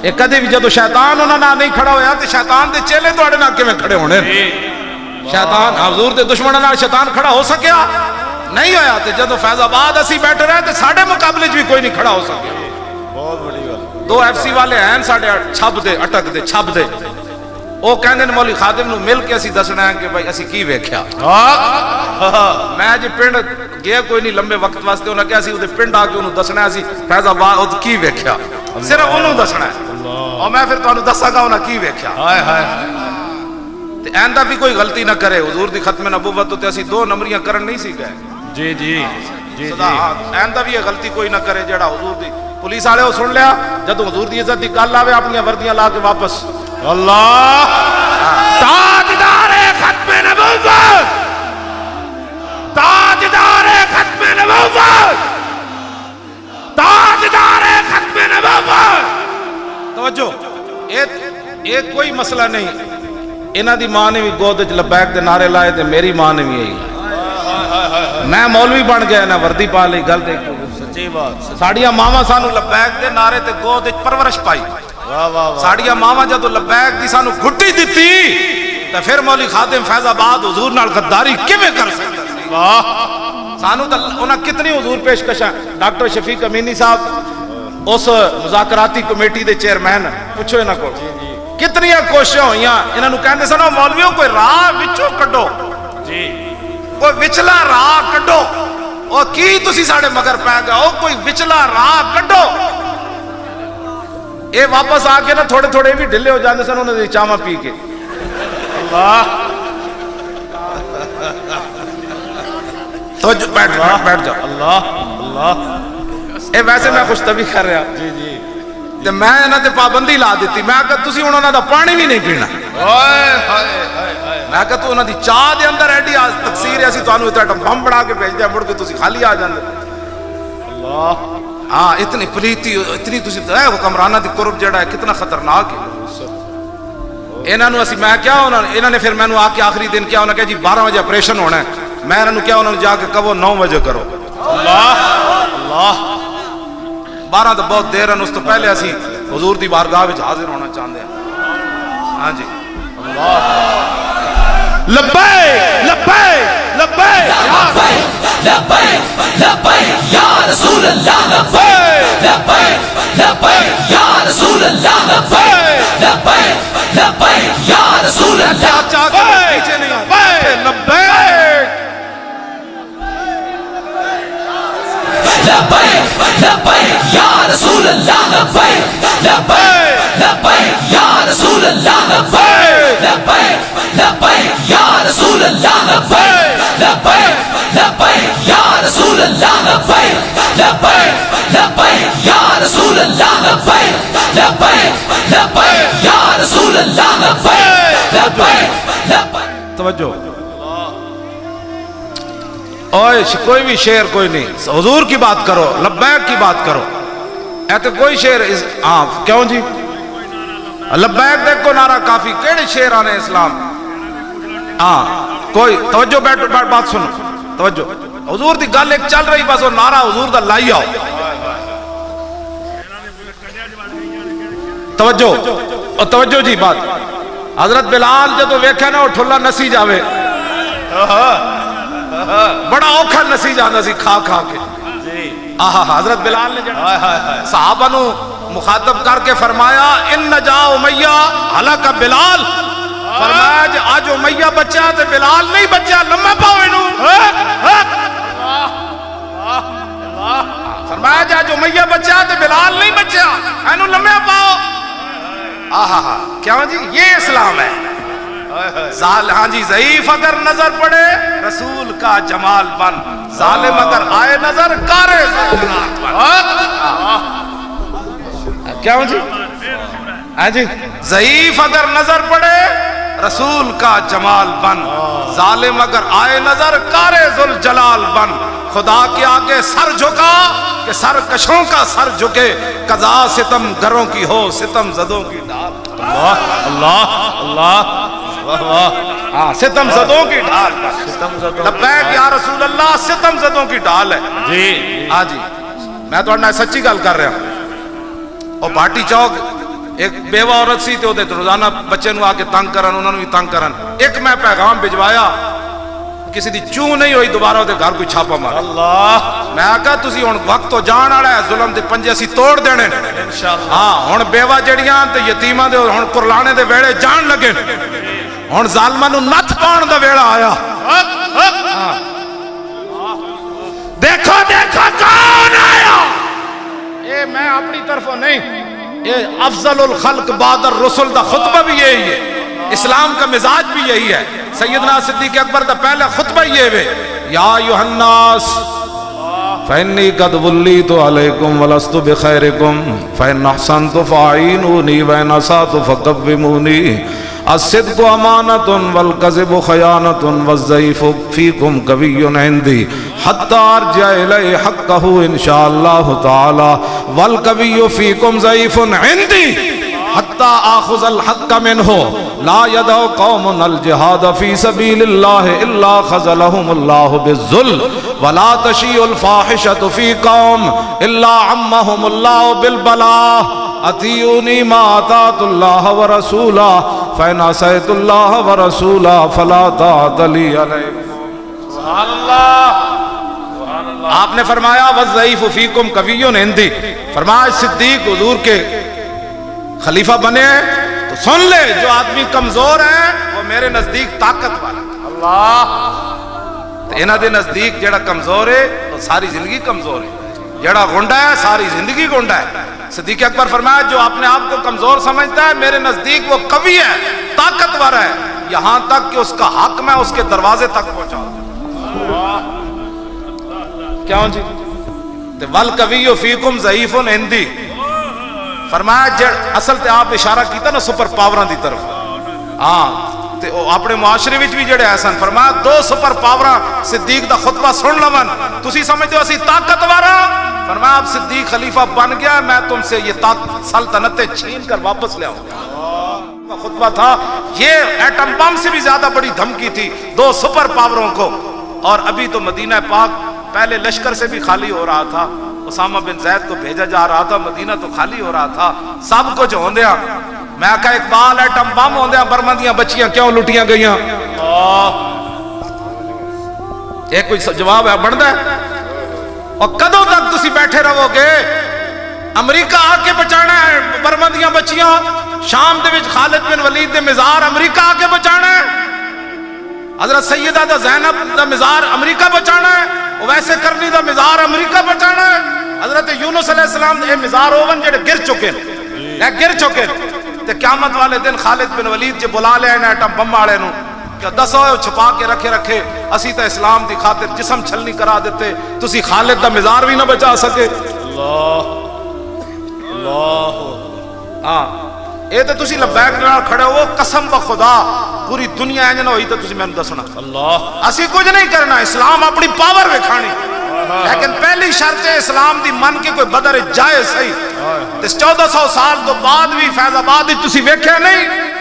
اے کدی بھی جدو شیطان انہاں نال نہیں کھڑا ہویا تے شیطان دے چیلے تواڈے نال کیویں کھڑے ہونے شیطان حضور دے دشمناں نال شیطان کھڑا ہو سکیا نہیں ہویا تے جدو فیض آباد اسی بیٹھے رہے تے ساڈے مقابلے وچ بھی کوئی نہیں کھڑا ہو سکیا بہت بڑی گل دو ایف سی والے ہیں ساڈے چھب دے اٹک دے چھب دے او کہندے نے مولوی خادم نو مل کے اسی دسنا ہے کہ بھائی اسی کی ویکھیا میں جی پنڈ گیا کوئی نہیں لمبے وقت واسطے انہاں کہا اسی اودے پنڈ آ کے انہوں دسنا ہے اسی فیض آباد کی ویکھیا صرف انہوں دسنا ہے اور میں پھر تانوں دساں گا انہاں کی ویکھیا ہائے ہائے تے آئندہ بھی کوئی غلطی نہ کرے حضور دی ختم نبوت تے اسی دو نمبریاں کرن نہیں سی گئے جی جی جی صدا آئندہ بھی یہ غلطی کوئی نہ کرے جڑا حضور دی پولیس والے سن لیا جدو حضور دی عزت دی گل آوے اپنی وردیاں لا کے واپس اللہ تاجدار ختم نبوت تاجدار ختم نبوت تاجدار ختم نبوت توجہ ایک کوئی مسئلہ نہیں انہاں دی ماں نے بھی گود وچ لبیک دے نعرے لائے تے میری ماں نے بھی یہی لائے میں مولوی بن گیا نا وردی پا لئی گل دیکھ سچی بات ساڑیاں ماما سانو لبیک دے نعرے تے گود وچ پرورش پائی واہ واہ ساڑیاں ماما جدو لبیک دی سانو گھٹی دتی تے پھر مولوی خادم فیض آباد حضور نال غداری کیویں کر سکدا واہ سانو تے انہاں کتنی حضور پیشکشاں ڈاکٹر شفیق امینی صاحب اس مذاکراتی کمیٹی دے چیئرمین پوچھو انہاں کو کتنی کوششاں ہوئیاں انہاں نو کہندے سن مولویوں کوئی راہ وچوں کڈو جی کوئی وچلا راہ کڈو او کی تسی ساڈے مگر پے گئے او کوئی وچلا راہ کڈو اے واپس آ کے نا تھوڑے تھوڑے بھی ڈھلے ہو جاندے سن انہاں دی چاواں پی کے اللہ توجہ بیٹھ جا اللہ اللہ اے ویسے میں خوش طبی کر رہا جی جی تے میں انہاں تے پابندی لا دتی میں کہ تسی ہن انہاں دا پانی بھی نہیں پینا ہائے ہائے ہائے میں کہ تو انہاں دی چاہ دے اندر ایڈی آج تقصیر ہے اسی تانوں اتنا بم بڑا کے بھیج دیا مڑ کے تسی خالی آ جاندے اللہ ہاں اتنی پلیتی اتنی تسی حکمرانہ دی قرب جڑا ہے کتنا خطرناک ہے انہاں نو اسی میں کیا انہاں نے پھر مینوں آ کے آخری دن کیا انہاں کہ جی 12 بجے آپریشن ہونا ہے میں انہاں نو کیا انہاں جا کے کہو 9 بجے کرو اللہ اللہ 12 تو بہت دیر ہے اس تو پہلے اسی حضور دی بارگاہ وچ حاضر ہونا چاہندے ہیں ہاں جی لبیک لبیک لبیک لبیک لبیک یا رسول اللہ لبیک لبیک لبیک یا رسول اللہ لبیک لبیک لبیک یا رسول اللہ لبیک یا رسول اللہ لبیک لبیک لبیک یا رسول اللہ لبیک لبیک لبیک یا رسول اللہ لبیک لبیک لبیک یا رسول اللہ لبیک لبیک لبیک یا رسول اللہ لبیک لبیک لبیک یا رسول اللہ لبیک لبیک لبیک. توجہ اوے کوئی بھی شعر کوئی نہیں, حضور کی بات کرو, لبیک کی بات کرو. ایتے کوئی شعر ہاں کیوں جی لبیک دیکھو نعرہ کافی کیڑے شعر آنے اسلام. ہاں کوئی توجہ بیٹھ بات سنو توجہ. حضور دی گل ایک چل رہی بس وہ نعرہ حضور دا لائی آؤ. توجہ توجہ جی بات. حضرت بلال جدو ویکھے نا وہ ٹھلا نسی جاوے, بڑا اوکھا نسی جانا سی کھا کھا کے. آہا حضرت بلال نے صحابہ نو مخاطب کر کے فرمایا ان نجا امیہ ہلاک بلال. فرمایا جی آج امیہ بچہ تے بلال نہیں بچہ, لمحہ پاؤ انہوں. فرمایا جی آج امیہ بچہ تے بلال نہیں بچہ, انہوں لمحہ پاؤ. آہا کیا جی یہ اسلام ہے. ہاں جی ضعیف اگر نظر پڑے رسول کا جمال بن, ظالم اگر آئے نظر کارے ظلمات بن. کیا جی ہاں جی ضعیف اگر نظر پڑے رسول کا جمال بن, ظالم اگر آئے نظر کارے ذل جلال بن. خدا کے آگے سر جھکا کہ سرکشوں کا سر جھکے, قضا ستم گروں کی ہو ستم زدوں کی ڈال. اللہ اللہ ہاں ستم زدوں کی ڈھال. لبیک یا رسول اللہ ستم زدوں کی ڈھال ہے جی. ہاں جی میں تو اڑنا سچی گل کر رہا ہوں. اور بھاٹی چوک ایک بیوہ عورت سی تے روزانہ بچے نو آ کے تنگ کرن, انہوں نے بھی تنگ کرن. ایک میں پیغام بھجوایا کسی دی چوں نہیں ہوئی دوبارہ دے گھر کوئی چھاپا مارا. اللہ میں آکھا تسی ہن وقت تو جان والا ہے, ظلم دے پنجے اسی توڑ دینے. ہاں ہن بیوہ جڑیاں تے یتیماں دے ہن قرلانے دے ویڑے جان لگے, ہن ظالماں نو نتھ پاؤن دا ویڑا آیا. دیکھو دیکھو کون آیا. اے میں اپنی طرفوں نہیں, اے افضل الخلق بعد الرسل دا خطبہ بھی یہی ہے, اسلام کا مزاج بھی یہی ہے. سیدنا صدیق اکبر دا پہلے خطبہ یہ ہے یا ایھا الناس فإنی قد ولیت علیکم ولست بخیرکم فإن احسنت فاعینونی وإن اسأت فقومونی. الصدق امانۃ والکذب خیانۃ والضعیف فیکم قوی عندی حتی ارجع الیہ حقہ انشاء اللہ تعالی والقوی فیکم ضعیف عندی حتی آخذ الحق منہ. لا يدعو قوم الجہاد فی سبیل اللہ الا خذلہم اللہ بالذل ولا تشیع الفاحشۃ فی قوم الا عمہم اللہ بالبلاء. اطیعونی ما اطاعت اللہ ورسولہ فإن عصیت اللہ ورسولہ فلا طاعت لی علیکم. سبحان اللہ. آپ نے فرمایا والضعیف فیکم قوی عندی. فرمایا صدیق حضور کے خلیفہ بنے تو سن لے جو آدمی کمزور ہے وہ میرے نزدیک طاقت والا. اللہ انہاں دے نزدیک جڑا کمزور ہے تو ساری زندگی کمزور ہے, جڑا گنڈا ہے ساری زندگی گنڈا ہے. صدیق اکبر فرمایا جو اپنے آپ کو کمزور سمجھتا ہے میرے نزدیک وہ قوی ہے, طاقتور ہے, یہاں تک کہ اس کا حق میں اس کے دروازے تک پہنچاؤں. کیوں جی والقوی فیکم ضعیف عندی. فرمایا اصل تے آپ اشارہ کیتا نا سپر پاوراں دی طرف. ہاں تے اپنے معاشرے وچ بھی جڑے ایسن. فرمایا دو سپر پاوراں صدیق دا خطبہ سن لون, تسی سمجھتے ہو اسی طاقتور ہاں. فرمایا اب صدیق خلیفہ بن گیا, میں تم سے یہ سلطنتیں چھین کر واپس لے آؤں. خطبہ تھا یہ ایٹم بم سے بھی زیادہ بڑی دھمکی تھی دو سپر پاوروں کو. اور ابھی تو مدینہ پاک پہلے لشکر سے بھی خالی ہو رہا تھا, اسامہ بن زید کو بھیجا جا رہا تھا, مدینہ تو خالی ہو رہا تھا, سب کچھ ہوندیا. میں کہا اقبال ایٹم بم ہوندیا برمندیاں بچیاں کیوں لٹیاں گئیاں. ایک کوئی جواب ہے بڑھتا ہے. اور کدوں تک تسی بیٹھے رہو گے؟ امریکہ آ کے بچانا ہے برمندیاں بچیاں, شام دے وچ خالد بن ولید دے مزار امریکہ آ کے بچانا ہے, حضرت سیدہ دا زینب دا مزار امریکہ بچانا ہے, ویسے کرنی دا مزار امریکہ بچانا ہے. حضرت یونس علیہ السلام اے مزار اوون جڑے گر چکے گر چکے تے قیامت والے دن خالد بن ولید جے بلا لے آئے ایٹم بم والے نو کہ دسو چھپا کے رکھے اسی تے اسلام دی خاطر جسم چھلنی کرا دیتے تسی خالد دا مزار بھی نہ بچا سکے اللہ اللہ ہاں اے تے تسی لبیک نال کھڑے ہو قسم بخدا پوری دنیا انج نہ ہوئی تے تسی مینوں دسنا اللہ اسی کچھ نہیں کرنا اسلام اپنی پاور وکھانی لیکن پہلی شرط ہے اسلام دی من کے کوئی بدر جائے صحیح تے 1400 سال تو بعد بھی فیض آباد تسی ویکھے نہیں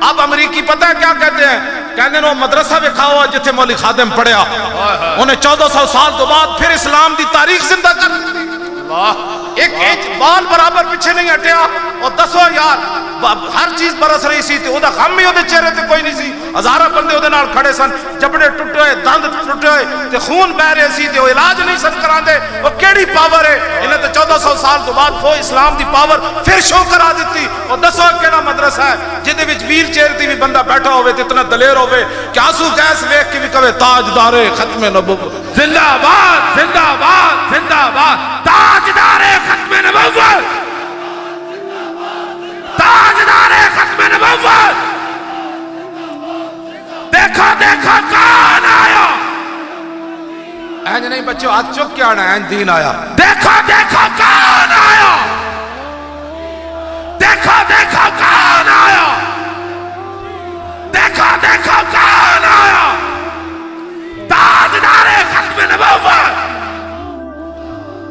اب امریکی پتہ ہے کیا کہتے ہیں کہنے وہ مدرسہ وکھاؤ جتھے مولی خادم پڑھیا انہیں 1400 سال تو بعد پھر اسلام دی تاریخ زندہ کر ایک بال برابر پیچھے نہیں ہٹیا اور دسو یار ہر چیز برس رہی سی تے او دا غم ہی او دے چہرے تے کوئی نہیں سی ہزارہ بندے او دے نال کھڑے سن جبڑے ٹوٹے ہوئے دند ٹوٹے ہوئے تے خون بہ رہے سی تے او علاج نہیں سن کراندے وہ کیڑی پاور ہے انہیں تے 1400 سال تو بعد وہ اسلام دی پاور پھر شو کرا دیتی اور دسو کیڑا مدرسہ ہے جدے وچ ویل چیئر تے بھی بندہ بیٹھا ہوئے تے اتنا دلیر ہوئے کہ آنسو گیس ویکھ کے بھی کہے تاجدار ختم نبوت زندہ باد زندہ باد زندہ باد تاجدار ختم نبوت تاجدار ختم نبوت دیکھا دیکھا کون آیا اینج نہیں بچوں ہاتھ چک کے آنا اینج دین آیا دیکھا دیکھا کون آیا دیکھا دیکھا کون آیا دیکھا دیکھا کون آیا تاجدار ختم نبوت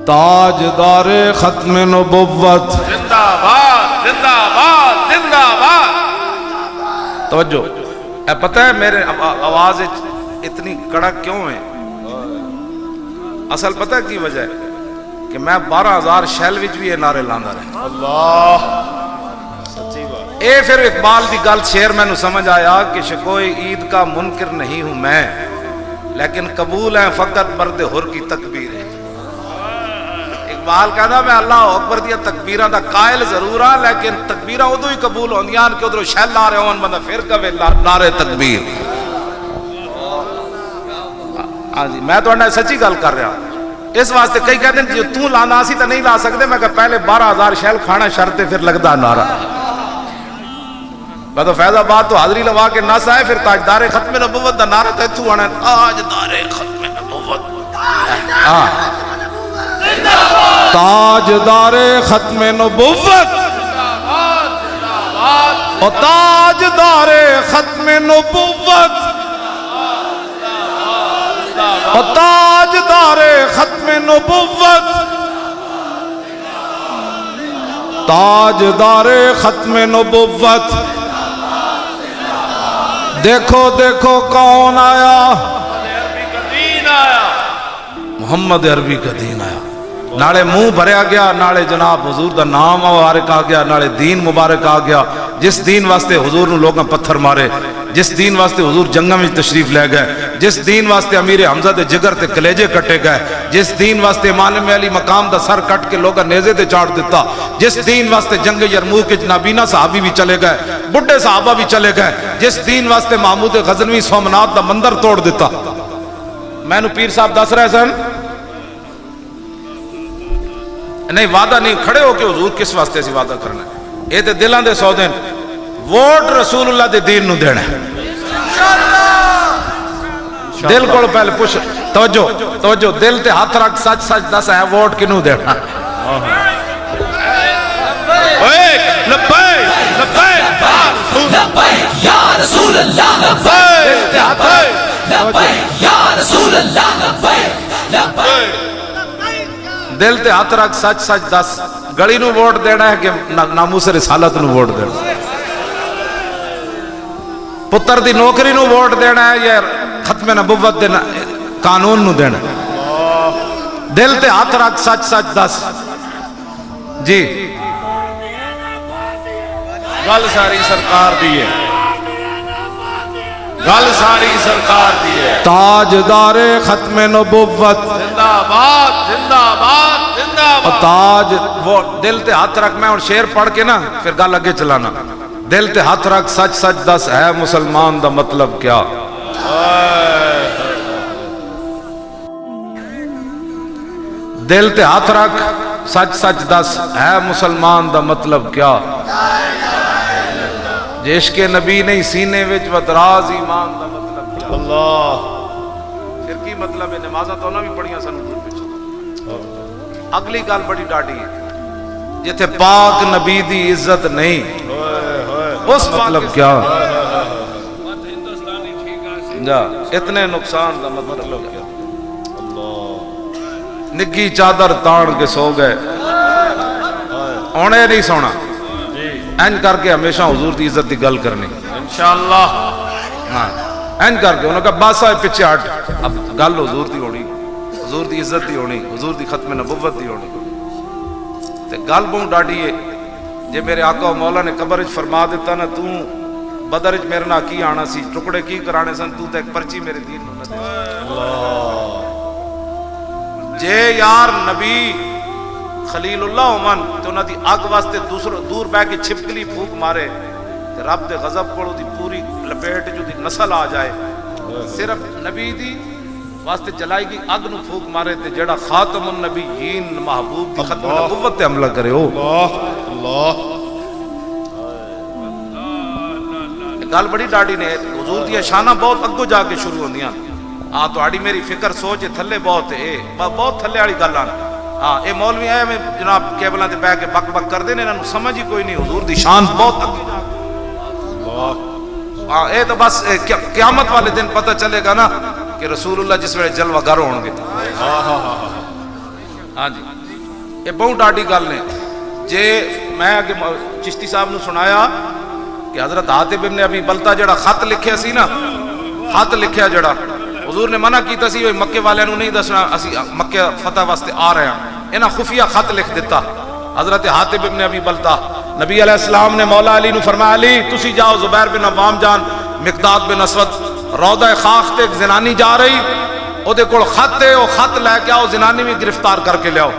تاجدار ختم نبوت زندہ باد زندہ باد زندہ باد توجہ اے پتہ ہے میرے آواز اتنی کڑک کیوں ہے اصل پتہ ہے کی وجہ ہے کہ میں 12,000 شیل وچ بھی یہ نعرے لاندا رہا اللہ سچی بات اے پھر اقبال دی گل شعر میں نو سمجھ آیا کہ شکوئے عید کا منکر نہیں ہوں میں لیکن قبول ہے فقط مرد حر کی تکبیر ہے اقبال کہنا میں اللہ اکبر دیا تکبیرہ دا قائل ضرور ہاں لیکن تکبیرہ ادو ہی قبول ہوندیاں کہ ادھر شیل لا رہے ہون بندہ پھر کبھی نعرے تکبیر ہاں جی میں تو انہیں سچی گل کر رہا اس واسطے کئی کہتے ہیں جو توں لانا سی تو نہیں لا سکتے میں کہ پہلے 12,000 شیل کھانا شرط ہے پھر لگتا نعرہ میں تو فیض آباد تو حاضری لوا کے نس آئے پھر تاجدار ختم نبوت دا نعرہ تے تو آنا تاجدار ختم نبوت تاجدار ختم نبوت اور تاجدار ختم نبوت اور تاجدار ختم نبوت تاجدار ختم نبوت دیکھو دیکھو کون آیا محمد عربی کا دین آیا نالے منہ بھریا گیا نالے جناب حضور دا نام مبارک آ گیا نالے دین مبارک آ گیا جس دین واسطے حضور نو لوگاں پتھر مارے جس دین واسطے حضور جنگاں میں تشریف لے گئے جس دین واسطے امیر حمزہ دے جگر تے کلیجے کٹے گئے جس دین واسطے امام علی مقام دا سر کٹ کے لوگاں نیزے تے چاڑ دیتا جس دین واسطے جنگ یرموک کے نابینا صحابی بھی چلے گئے بڑھے صحابہ بھی چلے گئے جس دین واسطے محمود غزنوی سومنات دا مندر توڑ دیتا میں نو پیر صاحب دس رہے سن نہیں وعدہ نہیں کھڑے ہو کے حضور کس واسطے سی وعدہ کرنا ہے اے تے دلان دے سودے ووٹ رسول اللہ دے دین نو دینا ہے دل کو پہلے پوچھ توجہ توجہ دل تے ہاتھ رکھ سچ سچ دس ہے ووٹ کنوں دینا لبیک لبیک لبیک یا رسول اللہ لبیک لبیک یا رسول اللہ لبیک لبیک دل تے ہاتھ رکھ سچ سچ دس گڑی نو ووٹ دینا ہے کہ ناموس رسالت نو ووٹ دینا پتر دی نوکری نو ووٹ دینا ہے یا ختم نبوت دینا قانون نو دینا دل تے ہاتھ رکھ سچ سچ دس جی گل ساری سرکار دی ہے گل ساری سرکار دی ہے تاجدار ختم نبوت زندہ باد زندہ باد زندہ باد تاج وہ دل تے ہاتھ رکھ میں اور شعر پڑھ کے نا پھر گل اگے چلانا دل تے ہاتھ رکھ سچ سچ دس ہے مسلمان دا مطلب کیا دل تے ہاتھ رکھ سچ سچ دس ہے مسلمان دا مطلب کیا جے عشق نبی نہیں سینے وچ وتراز ایمان دا مطلب کیا اللہ پھر کی مطلب ہے نمازاں تو نہ بھی پڑھیاں سن حضور پیچھے اگلی گل بڑی ڈاڈی ہے جتھے پاک نبی دی عزت نہیں اس مطلب کیا جا اتنے نقصان دا مطلب کیا نگی چادر تان کے سو گئے اونے نہیں سونا این کر کے ہمیشہ حضور دی عزت دی گل کرنی انشاءاللہ ہاں این کر کے انہوں نے کہا باسا پیچھے ہٹ اب گل حضور دی ہونی حضور دی عزت دی ہونی حضور دی ختم نبوت دی ہونی تے گل بہت ڈاڈی ہے جے میرے آقا و مولا نے قبر وچ فرما دیتا نا تو بدر وچ میرے نال کی آنا سی ٹکڑے کی کرانے سن تو تے ایک پرچی میرے دین نوں نہ دے جے یار نبی خلیل اللہ عمان تو انہاں دی اگ واسطے دور بہ کے چھپکلی پھوک مارے تے رب دے غضب کولوں دی پوری لپیٹ جو دی نسل آ جائے صرف نبی دی واسطے جلائی گی اگ نو پھوک مارے تے جڑا خاتم النبیین محبوب دی ختم نبوت تے حملہ کرے ہو اللہ گل بڑی ڈاڈی نے حضور دی شانہ بہت اگوں جا کے شروع ہوندیاں تہاڈی میری فکر سوچ تھلے بہت ہے بہت تھلے والی گل آن ہاں اے مولوی آئے میں جناب کیبلاں تے بیٹھ کے بک بک کر دے نے انہاں نوں سمجھ ہی کوئی نہیں حضور دی شان بہت اگے جا ہاں اے تو بس قیامت والے دن پتہ چلے گا نا کہ رسول اللہ جس ویلے جلوہ گر ہون گے ہاں جی یہ بہت ڈاڈی گل نے جے میں اگے چشتی صاحب نوں سنایا کہ حضرت حاتب ابن ابی بلتا جڑا خط لکھیا سی نا خط لکھیا جڑا حضور نے منع کیتا سی مکے والے نوں نہیں دسنا اسی مکے فتح واسطے آ رہے ہیں انہاں خفیہ خط لکھ دیتا حضرت حاتب ابن ابی بلتا نبی علیہ السلام نے مولا علی نو فرمایا علی تسی جاؤ زبیر بن عوام جان مقداد بن اسود روضہ خاخ تے ایک زنانی جا رہی او دے کول خط ہے او خط لے کے آؤ زنانی بھی گرفتار کر کے لے آؤ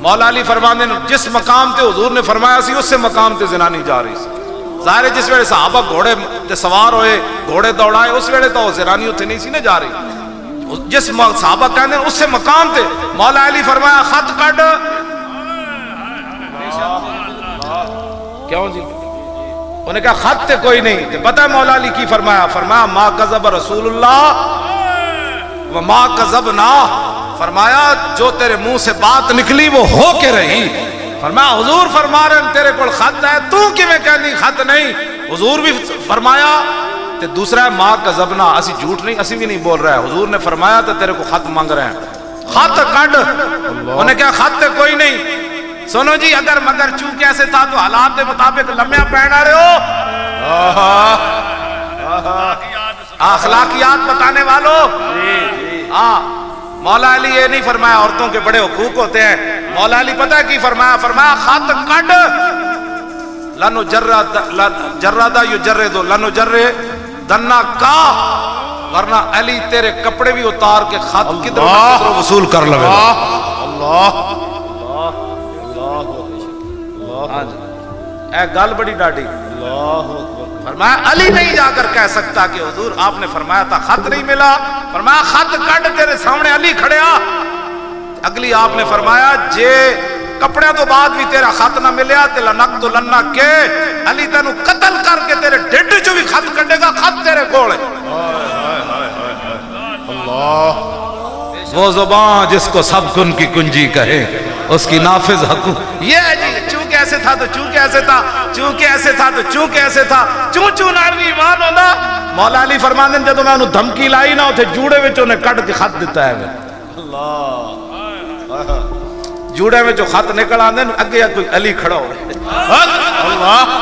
مولا علی فرماندے جس مقام تے حضور نے فرمایا سی اس سے مقام تے زنانی جا رہی سی ظاہر ہے جس ویلے صحابہ گھوڑے تے سوار ہوئے گھوڑے دوڑائے اس ویلے تو زنانی اتنے نہیں سی نہ جا رہی جس صحابہ کہنے اس سے مقام تے مولا علی فرمایا خط کڈ کیوں جی انہوں نے کہا خط تے کوئی نہیں تے پتہ ہے مولا علی کی فرمایا فرمایا ما کذب رسول اللہ وما کذبنا فرمایا جو تیرے منہ سے بات نکلی وہ ہو کے رہی فرمایا حضور فرما رہے ہیں تیرے کول خط ہے تو کیویں کہنی خط نہیں حضور بھی فرمایا تے دوسرا ہے ما کذبنا اسی جھوٹ نہیں اسی بھی نہیں بول رہا ہے حضور نے فرمایا تو تیرے کو خط مانگ رہے ہیں خط کڈ انہوں نے کہا خط کوئی نہیں سنو جی اگر مگر چونکہ ایسے تھا تو حالات کے مطابق لمحہ پہنا رہے ہو اخلاقیات بتانے والوں ہاں مولا علی یہ نہیں فرمایا عورتوں کے بڑے حقوق ہوتے ہیں مولا علی پتہ ہے کی فرمایا فرمایا خط کڈ لنو جردا یجرد لنو جرے دنا کا ورنہ علی تیرے کپڑے بھی اتار کے خط کدھر وصول کر لے اللہ اے گل بڑی ڈاڈی فرمایا علی نہیں جا کر کہہ سکتا کہ حضور آپ نے فرمایا تھا خط نہیں ملا فرمایا خط کڈ تیرے سامنے علی کھڑیا اگلی آپ نے فرمایا جے کپڑے تو بعد بھی تیرا خط نہ ملیا تے لنقت لنا کے علی تینوں قتل کر کے تیرے ڈھڈ چوں بھی خط کڈے گا خط تیرے کول ہے اللہ وہ زبان جس کو سب کن کی کنجی کہے اس کی نافذ حقوق یہ ہے جی چونکہ ایسے تھا تو چونکہ ایسے تھا چونکہ ایسے تھا تو چونکہ ایسے تھا چون چون ناروی ایمان ہونا مولا علی فرماندے جدوں میں انہوں دھمکی لائی نہ اتھے جوڑے وچ انہیں کٹ کے خط دیتا ہے اللہ جوڑے میں جو خط نکل آندے اگے یا کوئی علی کھڑا ہو اللہ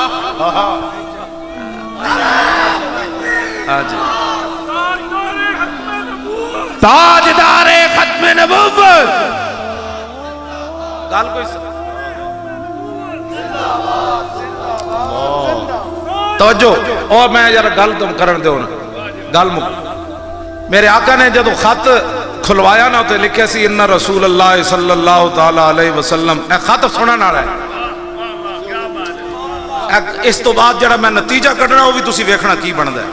آج تاجدار ختم نبوت گال کوئی توجہ اور میں ذرا گل تم کرن دے گل میرے آقا نے جدو خط کھلوایا نا تے لکھے سی ان رسول اللہ صلی اللہ تعالی علیہ وسلم اے خط سنن والا ہے اس تو بعد جڑا میں نتیجہ کڈنا وہ بھی تسی ویکھنا کی بندا ہے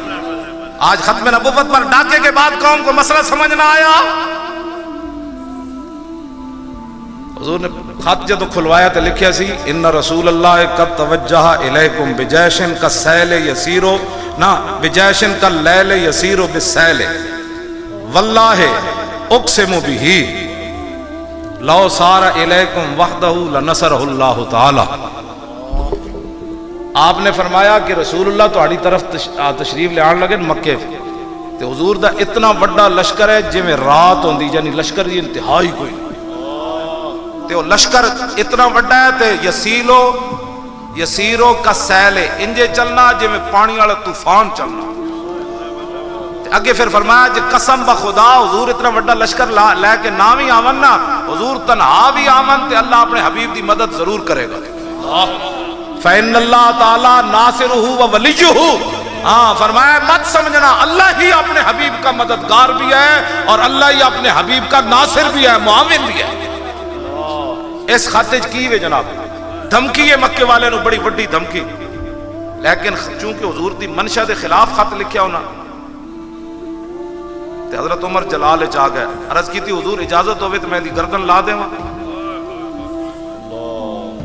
آج ختم نبوت پر ڈاکے کے بعد قوم کو مسئلہ سمجھ نہ آیا حضور نے خط جدو کھلوایا تو لکھیا سی ان رسول اللہ قد توجہ الیکم بجیشن کا سیل یسیرو نا بجیشن کا لیل یسیرو بالسیل واللہ اقسم بھی لو سار الیکم وحدہ لنصرہ اللہ تعالی. آپ نے فرمایا کہ رسول اللہ تہاڈی طرف تشریف لے آن لگے مکے تے حضور دا اتنا بڑا لشکر ہے جی میں رات ہوندی یعنی لشکر دی انتہائی کوئی تے وہ لشکر اتنا بڑا ہے تے یسیرو کا سیل انجے چلنا جی میں پانی والا طوفان چلنا. اگے پھر فرمایا جی قسم بخدا حضور اتنا بڑا لشکر لے کے نہ بھی آون نا حضور تنہا بھی آون تے اللہ اپنے حبیب دی مدد ضرور کرے گا. فإن اللہ تعالی ناصرہ و ولیہ. ہاں فرمایا مت سمجھنا اللہ ہی اپنے حبیب کا مددگار بھی ہے اور اللہ ہی اپنے حبیب کا ناصر بھی ہے معاون بھی ہے. اس خط کی وے جناب دھمکی ہے مکے والے نو بڑی بڑی دھمکی لیکن چونکہ حضور دی منشا دے خلاف خط لکھیا ہونا تے حضرت عمر جلال چ آ گئے عرض کی تھی حضور اجازت ہوئے تو میں دی گردن لا دیواں.